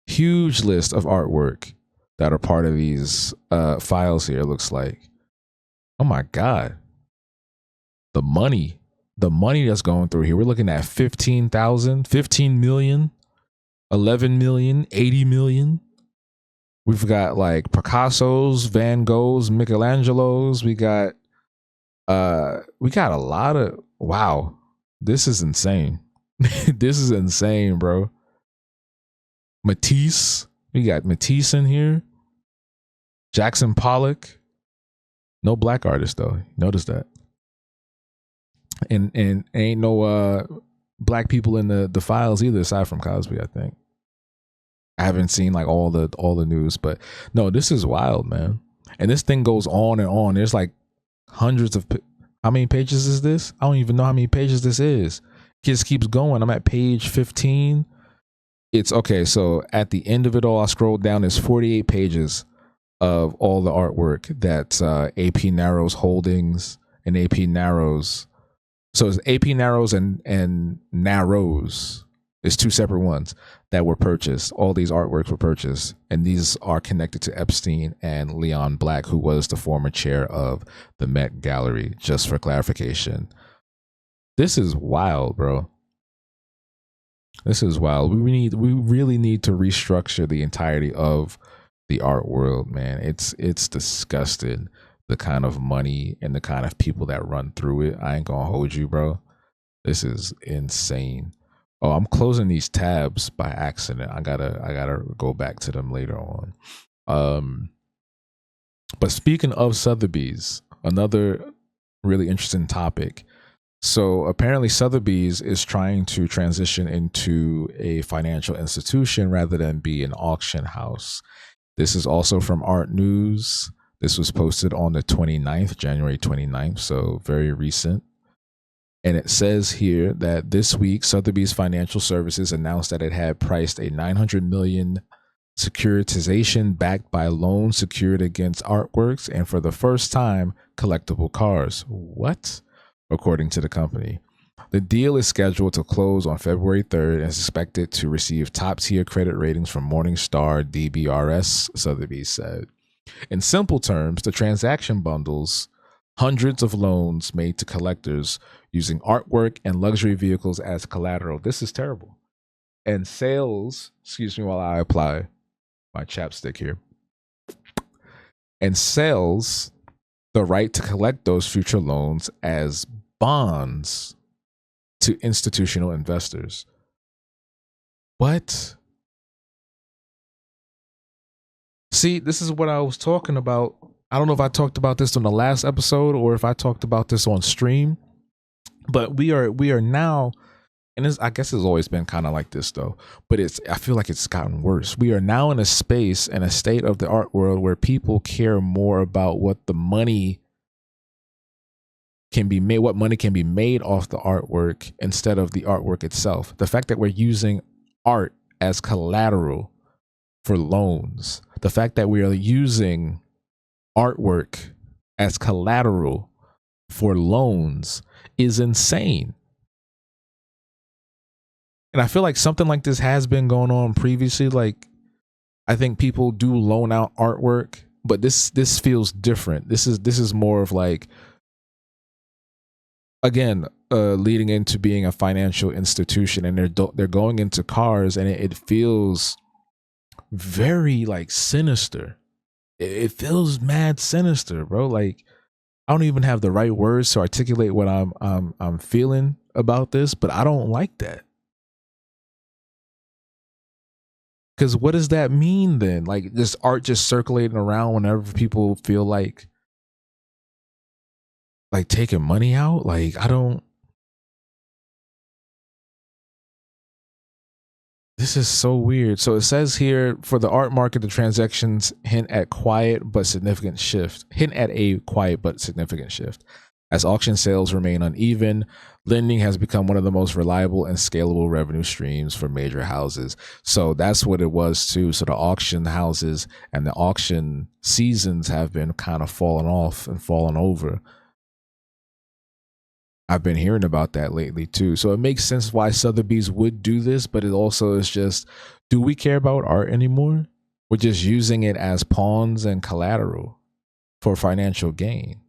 Huge list of artwork that are part of these files here, it looks like. Oh my God. The money that's going through here. We're looking at 15,000, 15 million, 11 million, 80 million. We've got like Picasso's, Van Gogh's, Michelangelo's. We got a lot of, wow. This is insane. This is insane, bro. Matisse. We got Matisse in here. Jackson Pollock. No Black artist though. Notice that. And ain't no Black people in the files either, aside from Cosby, I think. I haven't seen like all the news, but no, this is wild, man. And this thing goes on and on. There's like hundreds of how many pages is this? I don't even know how many pages this is. It just keeps going. I'm at page 15. It's okay. So at the end of it all, I scrolled down. There's 48 pages of all the artwork that AP Narrows Holdings and AP Narrows. So it's AP Narrows and Narrows. It's two separate ones that were purchased. All these artworks were purchased, and these are connected to Epstein and Leon Black, who was the former chair of the Met Gallery. Just for clarification, this is wild, bro. This is wild. We really need to restructure the entirety of the art world, man. It's disgusting, the kind of money and the kind of people that run through it. I ain't gonna hold you, bro. This is insane. Oh, I'm closing these tabs by accident. I gotta go back to them later on. But speaking of Sotheby's, another really interesting topic. So apparently Sotheby's is trying to transition into a financial institution rather than be an auction house. This is also from Art News. This was posted on the 29th, January 29th, so very recent. And it says here that this week, Sotheby's Financial Services announced that it had priced a $900 million securitization backed by loans secured against artworks, and for the first time, collectible cars. What? According to the company. The deal is scheduled to close on February 3rd and is expected to receive top tier credit ratings from Morningstar DBRS, Sotheby's said. In simple terms, the transaction bundles hundreds of loans made to collectors using artwork and luxury vehicles as collateral. This is terrible. And sales, excuse me while I apply my chapstick here, and sells the right to collect those future loans as bonds to institutional investors. What? See, this is what I was talking about. I don't know if I talked about this on the last episode or if I talked about this on stream, but we are now, and I guess it's always been kind of like this though, but I feel like it's gotten worse. We are now in a space and a state of the art world where people care more about what the money can be made, what money can be made off the artwork instead of the artwork itself. The fact that we're using art as collateral for loans, the fact that we are using artwork as collateral for loans is insane. And I feel like something like this has been going on previously. Like, I think people do loan out artwork, but this feels different. This is more of like, again, leading into being a financial institution, and they're going into cars, and it feels very like sinister. It feels mad sinister, bro. Like, I don't even have the right words to articulate what I'm feeling about this, but I don't like that. Because what does that mean then? Like, this art just circulating around whenever people feel like taking money out? Like, I don't. This is so weird. So it says here, for the art market, the transactions hint at a quiet but significant shift. As auction sales remain uneven, lending has become one of the most reliable and scalable revenue streams for major houses. So that's what it was too. So the auction houses and the auction seasons have been kind of falling off and falling over. I've been hearing about that lately too. So it makes sense why Sotheby's would do this, but it also is just, do we care about art anymore? We're just using it as pawns and collateral for financial gain.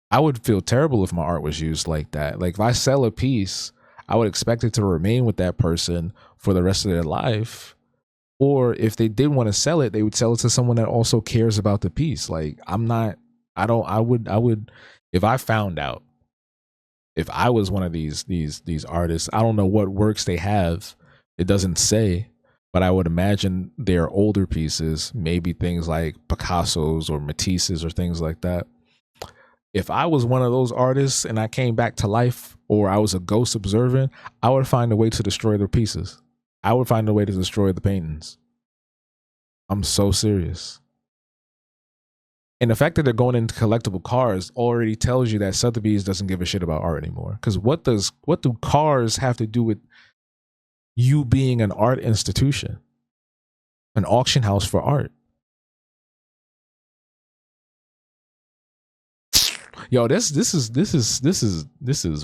I would feel terrible if my art was used like that. Like, if I sell a piece, I would expect it to remain with that person for the rest of their life. Or if they did want to sell it, they would sell it to someone that also cares about the piece. Like, I would, if I found out, if I was one of these artists, I don't know what works they have. It doesn't say, but I would imagine they're older pieces, maybe things like Picasso's or Matisse's or things like that. If I was one of those artists and I came back to life, or I was a ghost observing, I would find a way to destroy their pieces. I would find a way to destroy the paintings. I'm so serious. And the fact that they're going into collectible cars already tells you that Sotheby's doesn't give a shit about art anymore. Because what do cars have to do with you being an art institution, an auction house for art? Yo, this is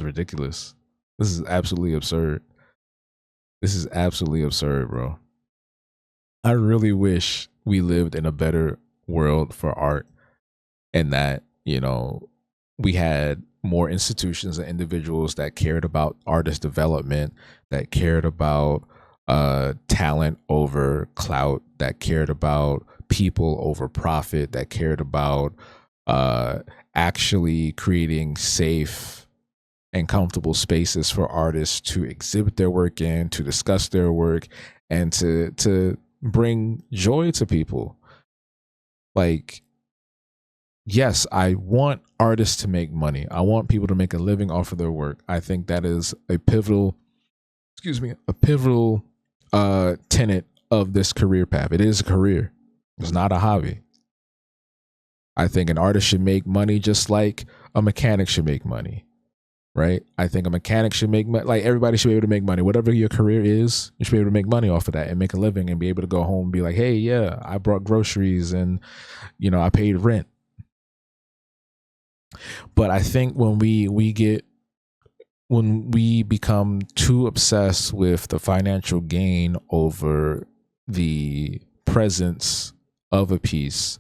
ridiculous. This is absolutely absurd. This is absolutely absurd, bro. I really wish we lived in a better world for art, and that, we had more institutions and individuals that cared about artist development, that cared about talent over clout, that cared about people over profit, that cared about actually creating safe and comfortable spaces for artists to exhibit their work in, to discuss their work, and to bring joy to people. Like, yes, I want artists to make money. I want people to make a living off of their work. I think that is a pivotal tenet of this career path. It is a career. It's not a hobby. I think an artist should make money just like a mechanic should make money. right? I think a mechanic should make money. Like everybody should be able to make money. Whatever your career is, you should be able to make money off of that and make a living and be able to go home and be like, hey, yeah, I brought groceries and, I paid rent. But I think when we become too obsessed with the financial gain over the presence of a piece,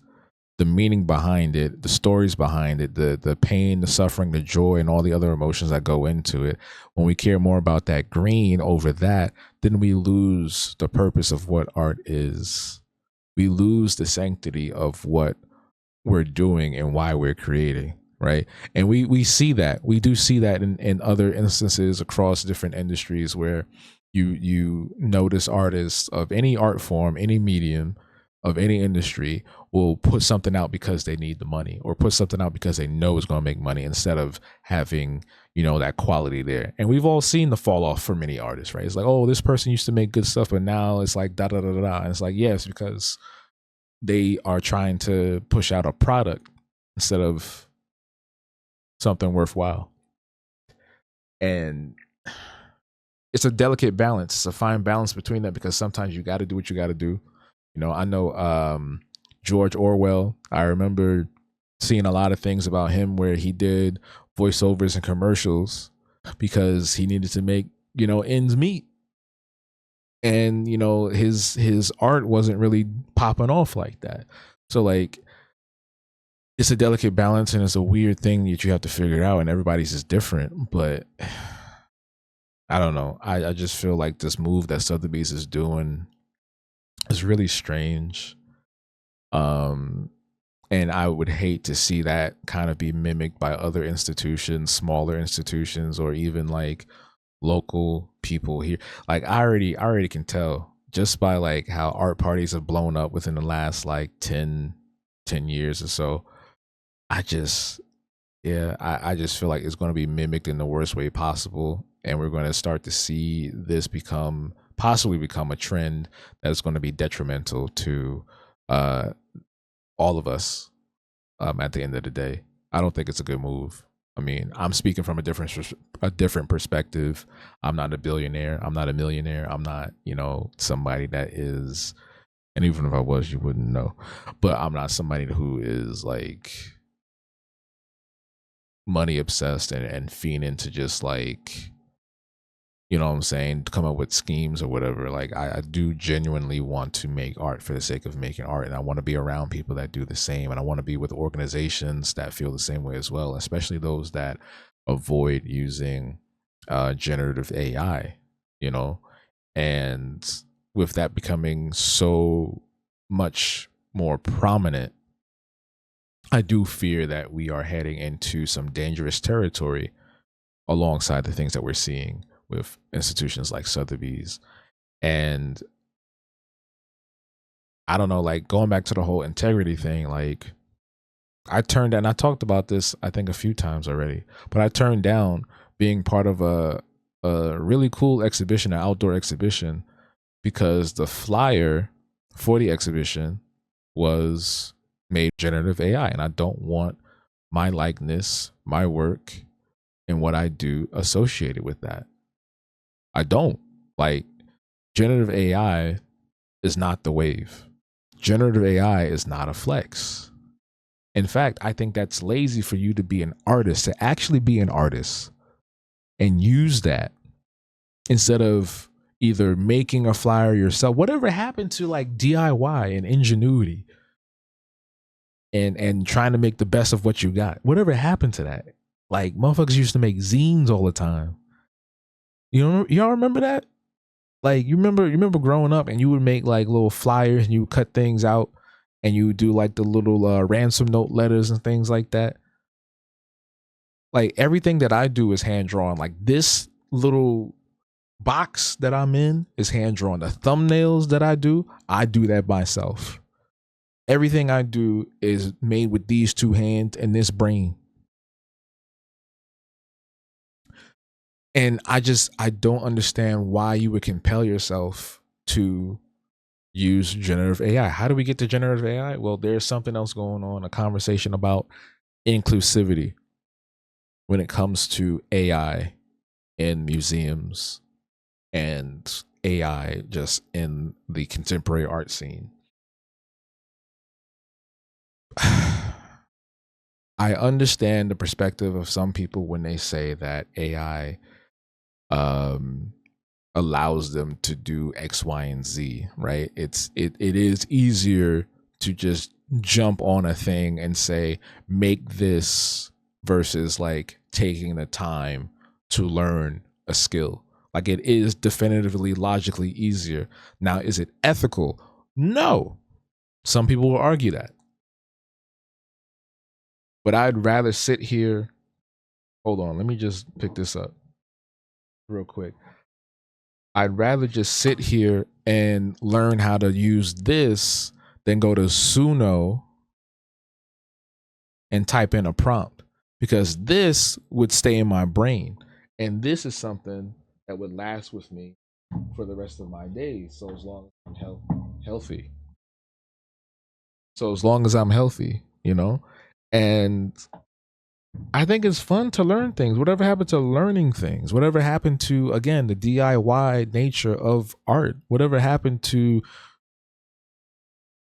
the meaning behind it, the stories behind it, the pain, the suffering, the joy, and all the other emotions that go into it, when we care more about that green over that, then we lose the purpose of what art is. We lose the sanctity of what we're doing and why we're creating, right? And we see that, we do see that in other instances across different industries where you notice artists of any art form, any medium, of any industry will put something out because they need the money, or put something out because they know it's going to make money, instead of having that quality there. And we've all seen the fall off for many artists, right? It's like, oh, this person used to make good stuff, but now it's like da da da da da. And it's like, yes, because they are trying to push out a product instead of something worthwhile. And it's a delicate balance. It's a fine balance between that, because sometimes you got to do what you got to do. I know George Orwell. I remember seeing a lot of things about him where he did voiceovers and commercials because he needed to make, ends meet. And, his art wasn't really popping off like that. So like, it's a delicate balance, and it's a weird thing that you have to figure out, and everybody's is different. But I don't know. I just feel like this move that Sotheby's is doing is really strange. And I would hate to see that kind of be mimicked by other institutions, smaller institutions, or even like local people here. Like I already can tell just by like how art parties have blown up within the last like 10 years or so. I just Yeah, I just feel like it's going to be mimicked in the worst way possible, and we're going to start to see this possibly become a trend that's going to be detrimental to uh, all of us. At the end of the day, I don't think it's a good move. I mean, I'm speaking from a different perspective. I'm not a billionaire. I'm not a millionaire. I'm not, somebody that is. And even if I was, you wouldn't know. But I'm not somebody who is like money obsessed and fiending to just like, what I'm saying, come up with schemes or whatever. Like I do genuinely want to make art for the sake of making art, and I want to be around people that do the same, and I want to be with organizations that feel the same way as well, especially those that avoid using generative AI, you know. And with that becoming so much more prominent, I do fear that we are heading into some dangerous territory alongside the things that we're seeing with institutions like Sotheby's. And I don't know, like going back to the whole integrity thing, like I turned down, I talked about this, I think, a few times already, but I turned down being part of a really cool exhibition, an outdoor exhibition, because the flyer for the exhibition was made generative AI. And I don't want my likeness, my work, and what I do associated with that. I don't. Like, generative AI is not the wave. Generative AI is not a flex. In fact, I think that's lazy for you to be an artist, to actually be an artist and use that instead of either making a flyer yourself. Whatever happened to like DIY and ingenuity and trying to make the best of what you got? Whatever happened to that? Like motherfuckers used to make zines all the time. Y'all remember that? Like you remember growing up and you would make like little flyers and you would cut things out and you would do like the little ransom note letters and things like that. Like everything that I do is hand drawn. Like this little box that I'm in is hand drawn. The thumbnails that I do that myself. Everything I do is made with these two hands and this brain. And I don't understand why you would compel yourself to use generative AI. How do we get to generative AI? Well, there's something else going on, a conversation about inclusivity, when it comes to AI in museums and AI just in the contemporary art scene. I understand the perspective of some people when they say that AI um, allows them to do X, Y, and Z, right? It is easier to just jump on a thing and say, make this versus like taking the time to learn a skill. Like it is definitively logically easier. Now, is it ethical? No. Some people will argue that. But I'd rather sit here. Hold on, let me just pick this up real quick. I'd rather just sit here and learn how to use this than go to Suno and type in a prompt, because this would stay in my brain. And this is something that would last with me for the rest of my days. So as long as I'm healthy. So as long as I'm healthy, you know? And I think it's fun to learn things. Whatever happened to learning things? Whatever happened to, again, the DIY nature of art? Whatever happened to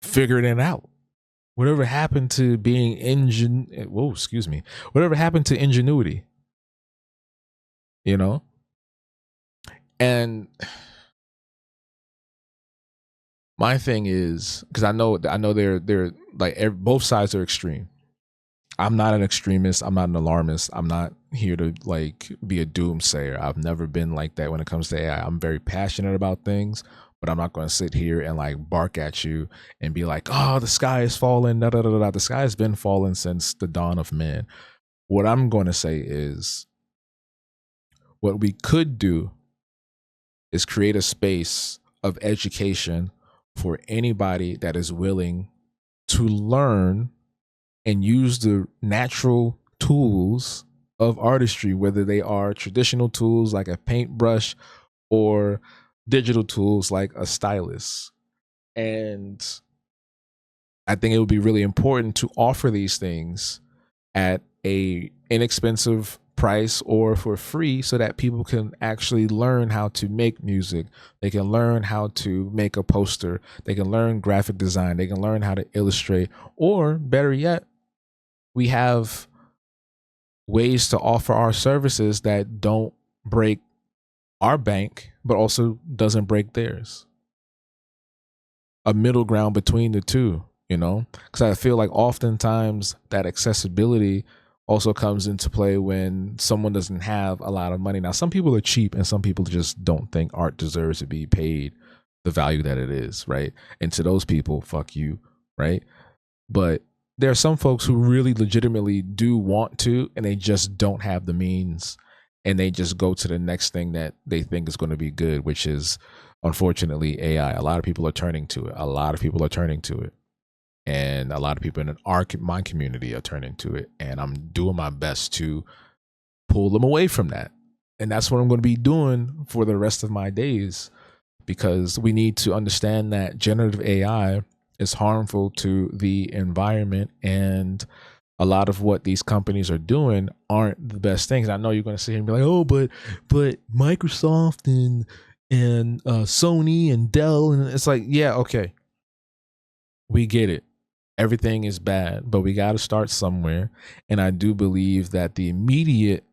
figuring it out? Whatever happened to being Whatever happened to ingenuity? You know? And my thing is, because I know they're like both sides are extreme. I'm not an extremist. I'm not an alarmist. I'm not here to like be a doomsayer. I've never been like that when it comes to AI. I'm very passionate about things, but I'm not going to sit here and like bark at you and be like, "Oh, the sky is falling." Da, da, da, da. The sky has been falling since the dawn of man. What I'm going to say is, what we could do is create a space of education for anybody that is willing to learn and use the natural tools of artistry, whether they are traditional tools like a paintbrush or digital tools like a stylus. And I think it would be really important to offer these things at a inexpensive price or for free, so that people can actually learn how to make music. They can learn how to make a poster. They can learn graphic design. They can learn how to illustrate, or better yet, we have ways to offer our services that don't break our bank, but also doesn't break theirs. A middle ground between the two, you know? Because I feel like oftentimes that accessibility also comes into play when someone doesn't have a lot of money. Now, some people are cheap and some people just don't think art deserves to be paid the value that it is, right? And to those people, fuck you, right? But there are some folks who really legitimately do want to, and they just don't have the means, and they just go to the next thing that they think is going to be good, which is unfortunately AI. A lot of people are turning to it. And a lot of people in my community are turning to it, and I'm doing my best to pull them away from that. And that's what I'm going to be doing for the rest of my days, because we need to understand that generative AI is harmful to the environment, and a lot of what these companies are doing aren't the best things. I know you're going to sit here and be like, "Oh, but Microsoft and Sony and Dell," and it's like, yeah, okay, we get it. Everything is bad, but we got to start somewhere. And I do believe that the immediate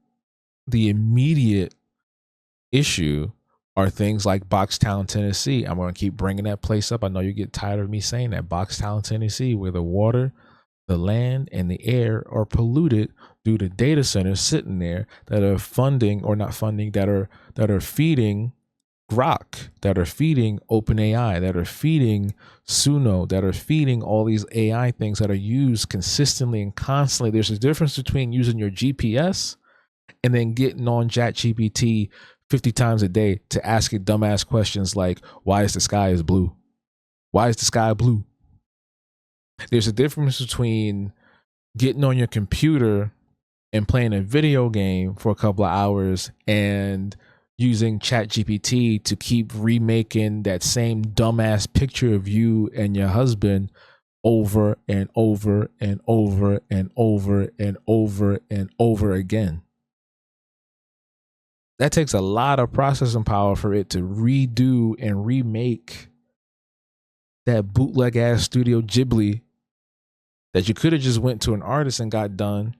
issue are things like Boxtown, Tennessee. I'm going to keep bringing that place up. I know you get tired of me saying that. Boxtown, Tennessee, where the water, the land, and the air are polluted due to data centers sitting there that are funding or not funding, that are feeding Grok, that are feeding OpenAI, that are feeding Suno, that are feeding all these AI things that are used consistently and constantly. There's a difference between using your GPS and then getting on ChatGPT 50 times a day to ask it dumbass questions like, why is the sky blue? Why is the sky blue? There's a difference between getting on your computer and playing a video game for a couple of hours and using ChatGPT to keep remaking that same dumbass picture of you and your husband over and over and over and over and over and over again. That takes a lot of processing power for it to redo and remake that bootleg ass Studio Ghibli that you could have just went to an artist and got done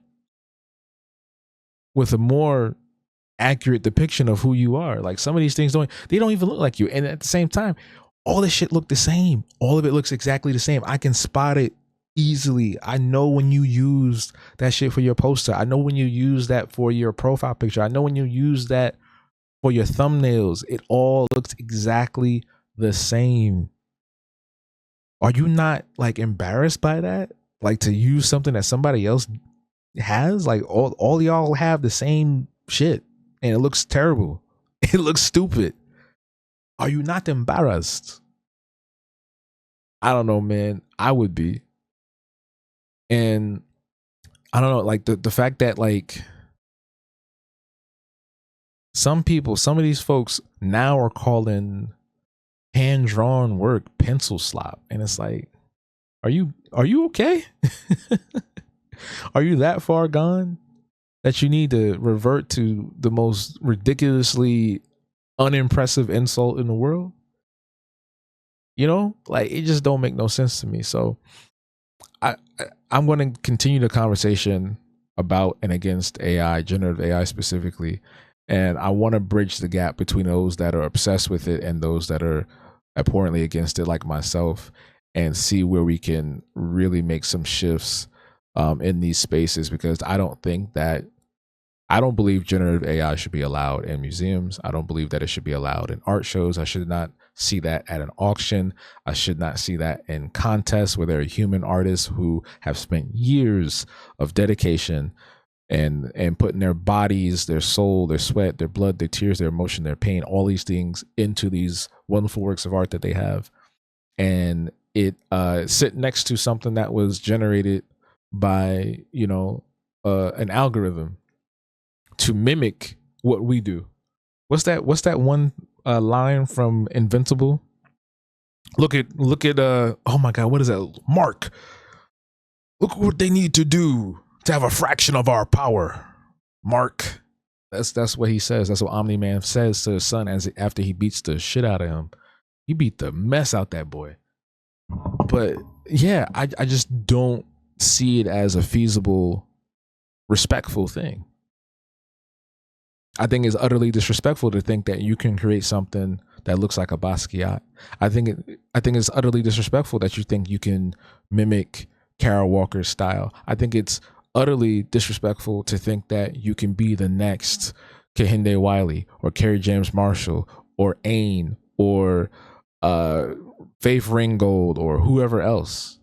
with a more accurate depiction of who you are. Like some of these things don't even look like you. And at the same time, all this shit look the same. All of it looks exactly the same. I can spot it easily. I know when you used that shit for your poster. I know when you use that for your profile picture. I know when you use that for your thumbnails. It all looks exactly the same. Are you not like embarrassed by that? Like to use something that somebody else has? Like all y'all have the same shit and it looks terrible. It looks stupid. Are you not embarrassed? I don't know, man. I would be. And I don't know, like the fact that like some people, some of these folks now are calling hand drawn work pencil slop. And it's like, are you okay? Are you that far gone that you need to revert to the most ridiculously unimpressive insult in the world? You know, like it just don't make no sense to me. So I'm going to continue the conversation about and against AI, generative AI specifically, and I want to bridge the gap between those that are obsessed with it and those that are abhorrently against it, like myself, and see where we can really make some shifts in these spaces. Because I don't believe generative AI should be allowed in museums. I don't believe that it should be allowed in art shows. I should not see that at an auction. I should not see that in contests where there are human artists who have spent years of dedication and putting their bodies, their soul, their sweat, their blood, their tears, their emotion, their pain, all these things into these wonderful works of art that they have. And it sit next to something that was generated by, an algorithm to mimic what we do. What's that one line from Invincible? Look at oh my god, what is that? Mark. Look what they need to do to have a fraction of our power. Mark. That's what he says. That's what Omni-Man says to his son after he beats the shit out of him. He beat the mess out that boy. But yeah, I just don't see it as a feasible, respectful thing. I think it's utterly disrespectful to think that you can create something that looks like a Basquiat. I think it's utterly disrespectful that you think you can mimic Kara Walker's style. I think it's utterly disrespectful to think that you can be the next Kehinde Wiley or Kerry James Marshall or Ain or Faith Ringgold or whoever else.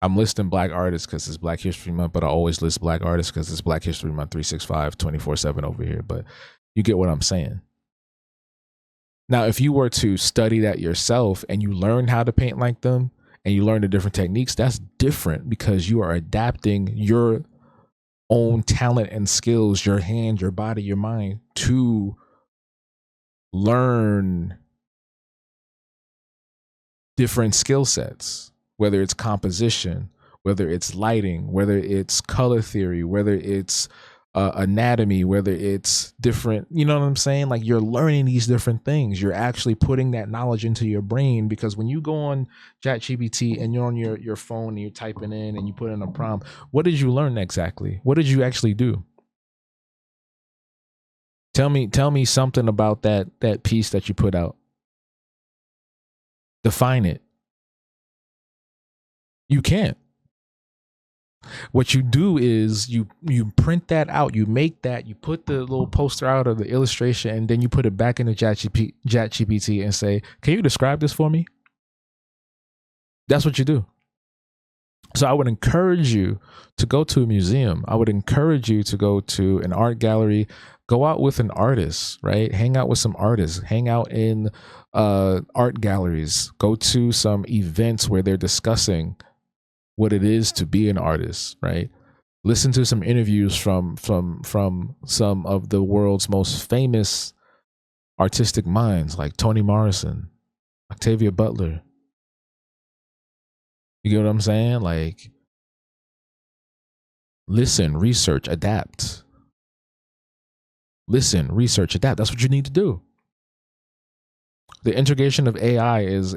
I'm listing black artists because it's Black History Month, but I always list black artists because it's Black History Month 365, 24/7 over here. But you get what I'm saying. Now, if you were to study that yourself and you learn how to paint like them and you learn the different techniques, that's different because you are adapting your own talent and skills, your hand, your body, your mind to learn different skill sets, whether it's composition, whether it's lighting, whether it's color theory, whether it's anatomy, whether it's different, you know what I'm saying? Like you're learning these different things. You're actually putting that knowledge into your brain, because when you go on ChatGPT and you're on your phone and you're typing in and you put in a prompt, what did you learn exactly? What did you actually do? Tell me something about that piece that you put out. Define it. You can't. What you do is you print that out, you make that, you put the little poster out of the illustration, and then you put it back into ChatGPT and say, can you describe this for me? That's what you do. So I would encourage you to go to a museum. I would encourage you to go to an art gallery, go out with an artist, right? Hang out with some artists, hang out in art galleries, go to some events where they're discussing what it is to be an artist, right? Listen to some interviews from some of the world's most famous artistic minds, like Toni Morrison, Octavia Butler. You get what I'm saying? Like, listen, research, adapt. Listen, research, adapt. That's what you need to do. The integration of AI is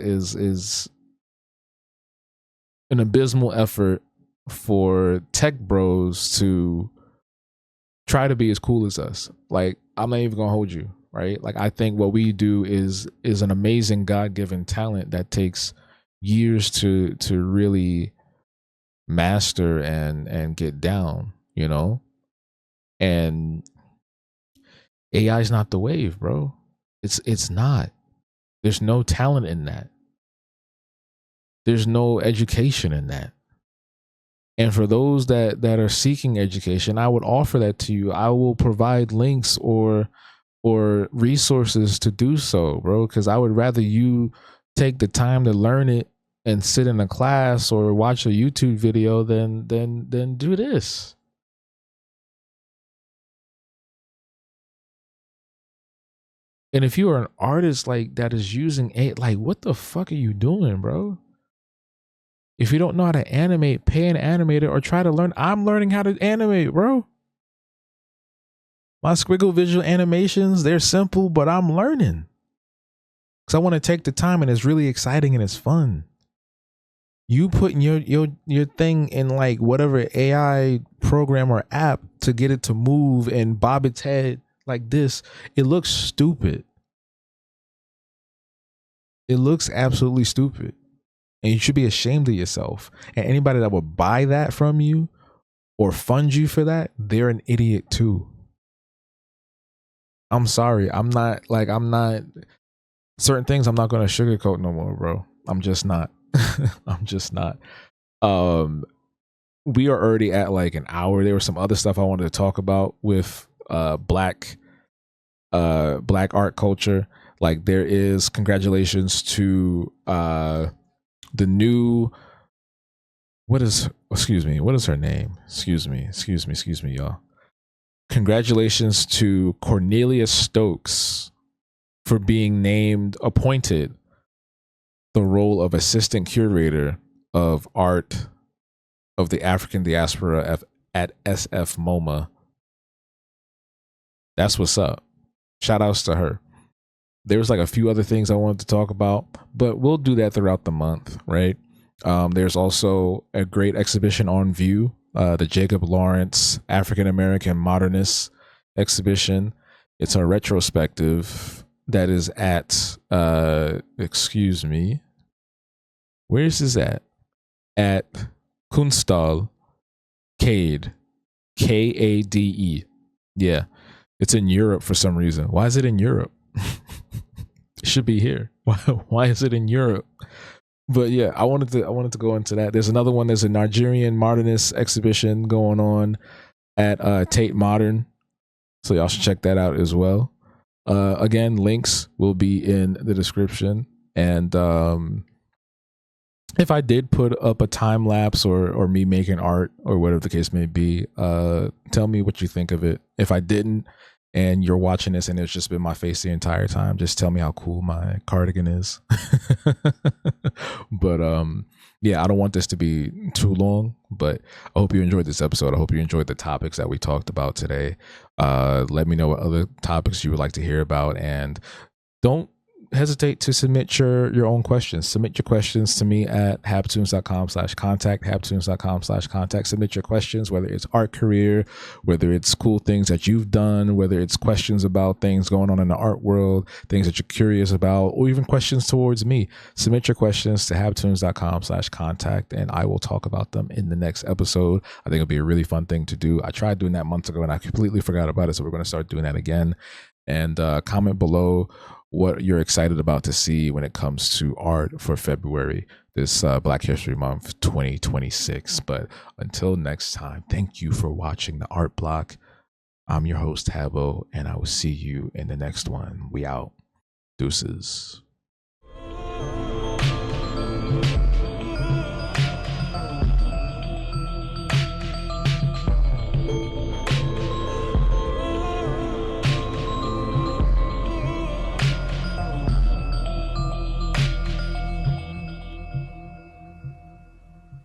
an abysmal effort for tech bros to try to be as cool as us. Like, I'm not even gonna hold you, right? Like, I think what we do is an amazing God-given talent that takes years to really master and get down, you know? And AI is not the wave, bro. It's not. There's no talent in that. There's no education in that. And for those that are seeking education, I would offer that to you. I will provide links or resources to do so, bro, because I would rather you take the time to learn it and sit in a class or watch a YouTube video than do this. And if you are an artist like that is using it, like, what the fuck are you doing, bro? If you don't know how to animate, pay an animator or try to learn. I'm learning how to animate, bro. My squiggle visual animations, they're simple, but I'm learning. Because I want to take the time and it's really exciting and it's fun. You putting your thing in like whatever AI program or app to get it to move and bob its head like this, it looks stupid. It looks absolutely stupid. And you should be ashamed of yourself. And anybody that will buy that from you or fund you for that, they're an idiot too. I'm sorry. I'm not certain things I'm not going to sugarcoat no more, bro. I'm just not. I'm just not. We are already at like an hour. There was some other stuff I wanted to talk about with black art culture. Like, there is congratulations to the new, what is her name? Excuse me, y'all. Congratulations to Cornelia Stokes for being appointed the role of assistant curator of art of the African diaspora at SF MoMA. That's what's up. Shout outs to her. There's like a few other things I wanted to talk about, but we'll do that throughout the month, right? There's also a great exhibition on view, the Jacob Lawrence African American Modernist exhibition. It's a retrospective that is at excuse me, where is this at Kunsthal Kade, Kade. Yeah, it's in Europe for some reason. Why is it in Europe? It should be here. Why is it in Europe? But yeah, I wanted to go into that. There's another one. There's a Nigerian modernist exhibition going on at Tate Modern, so y'all should check that out as well. Again, links will be in the description. And if I did put up a time lapse or me making art or whatever the case may be, tell me what you think of it. If I didn't, and you're watching this and it's just been my face the entire time, just tell me how cool my cardigan is. But yeah, I don't want this to be too long, but I hope you enjoyed this episode. I hope you enjoyed the topics that we talked about today. Let me know what other topics you would like to hear about, and don't hesitate to submit your own questions. Submit your questions to me at habtunes.com/contact, habtunes.com/contact. Submit your questions, whether it's art career, whether it's cool things that you've done, whether it's questions about things going on in the art world, things that you're curious about, or even questions towards me. Submit your questions to habtunes.com/contact, and I will talk about them in the next episode. I think it'll be a really fun thing to do. I tried doing that months ago and I completely forgot about it, so we're going to start doing that again. And comment below what you're excited about to see when it comes to art for February, this Black History Month 2026. But until next time, thank you for watching the Art Block. I'm your host, Habo, and I will see you in the next one. We out. Deuces.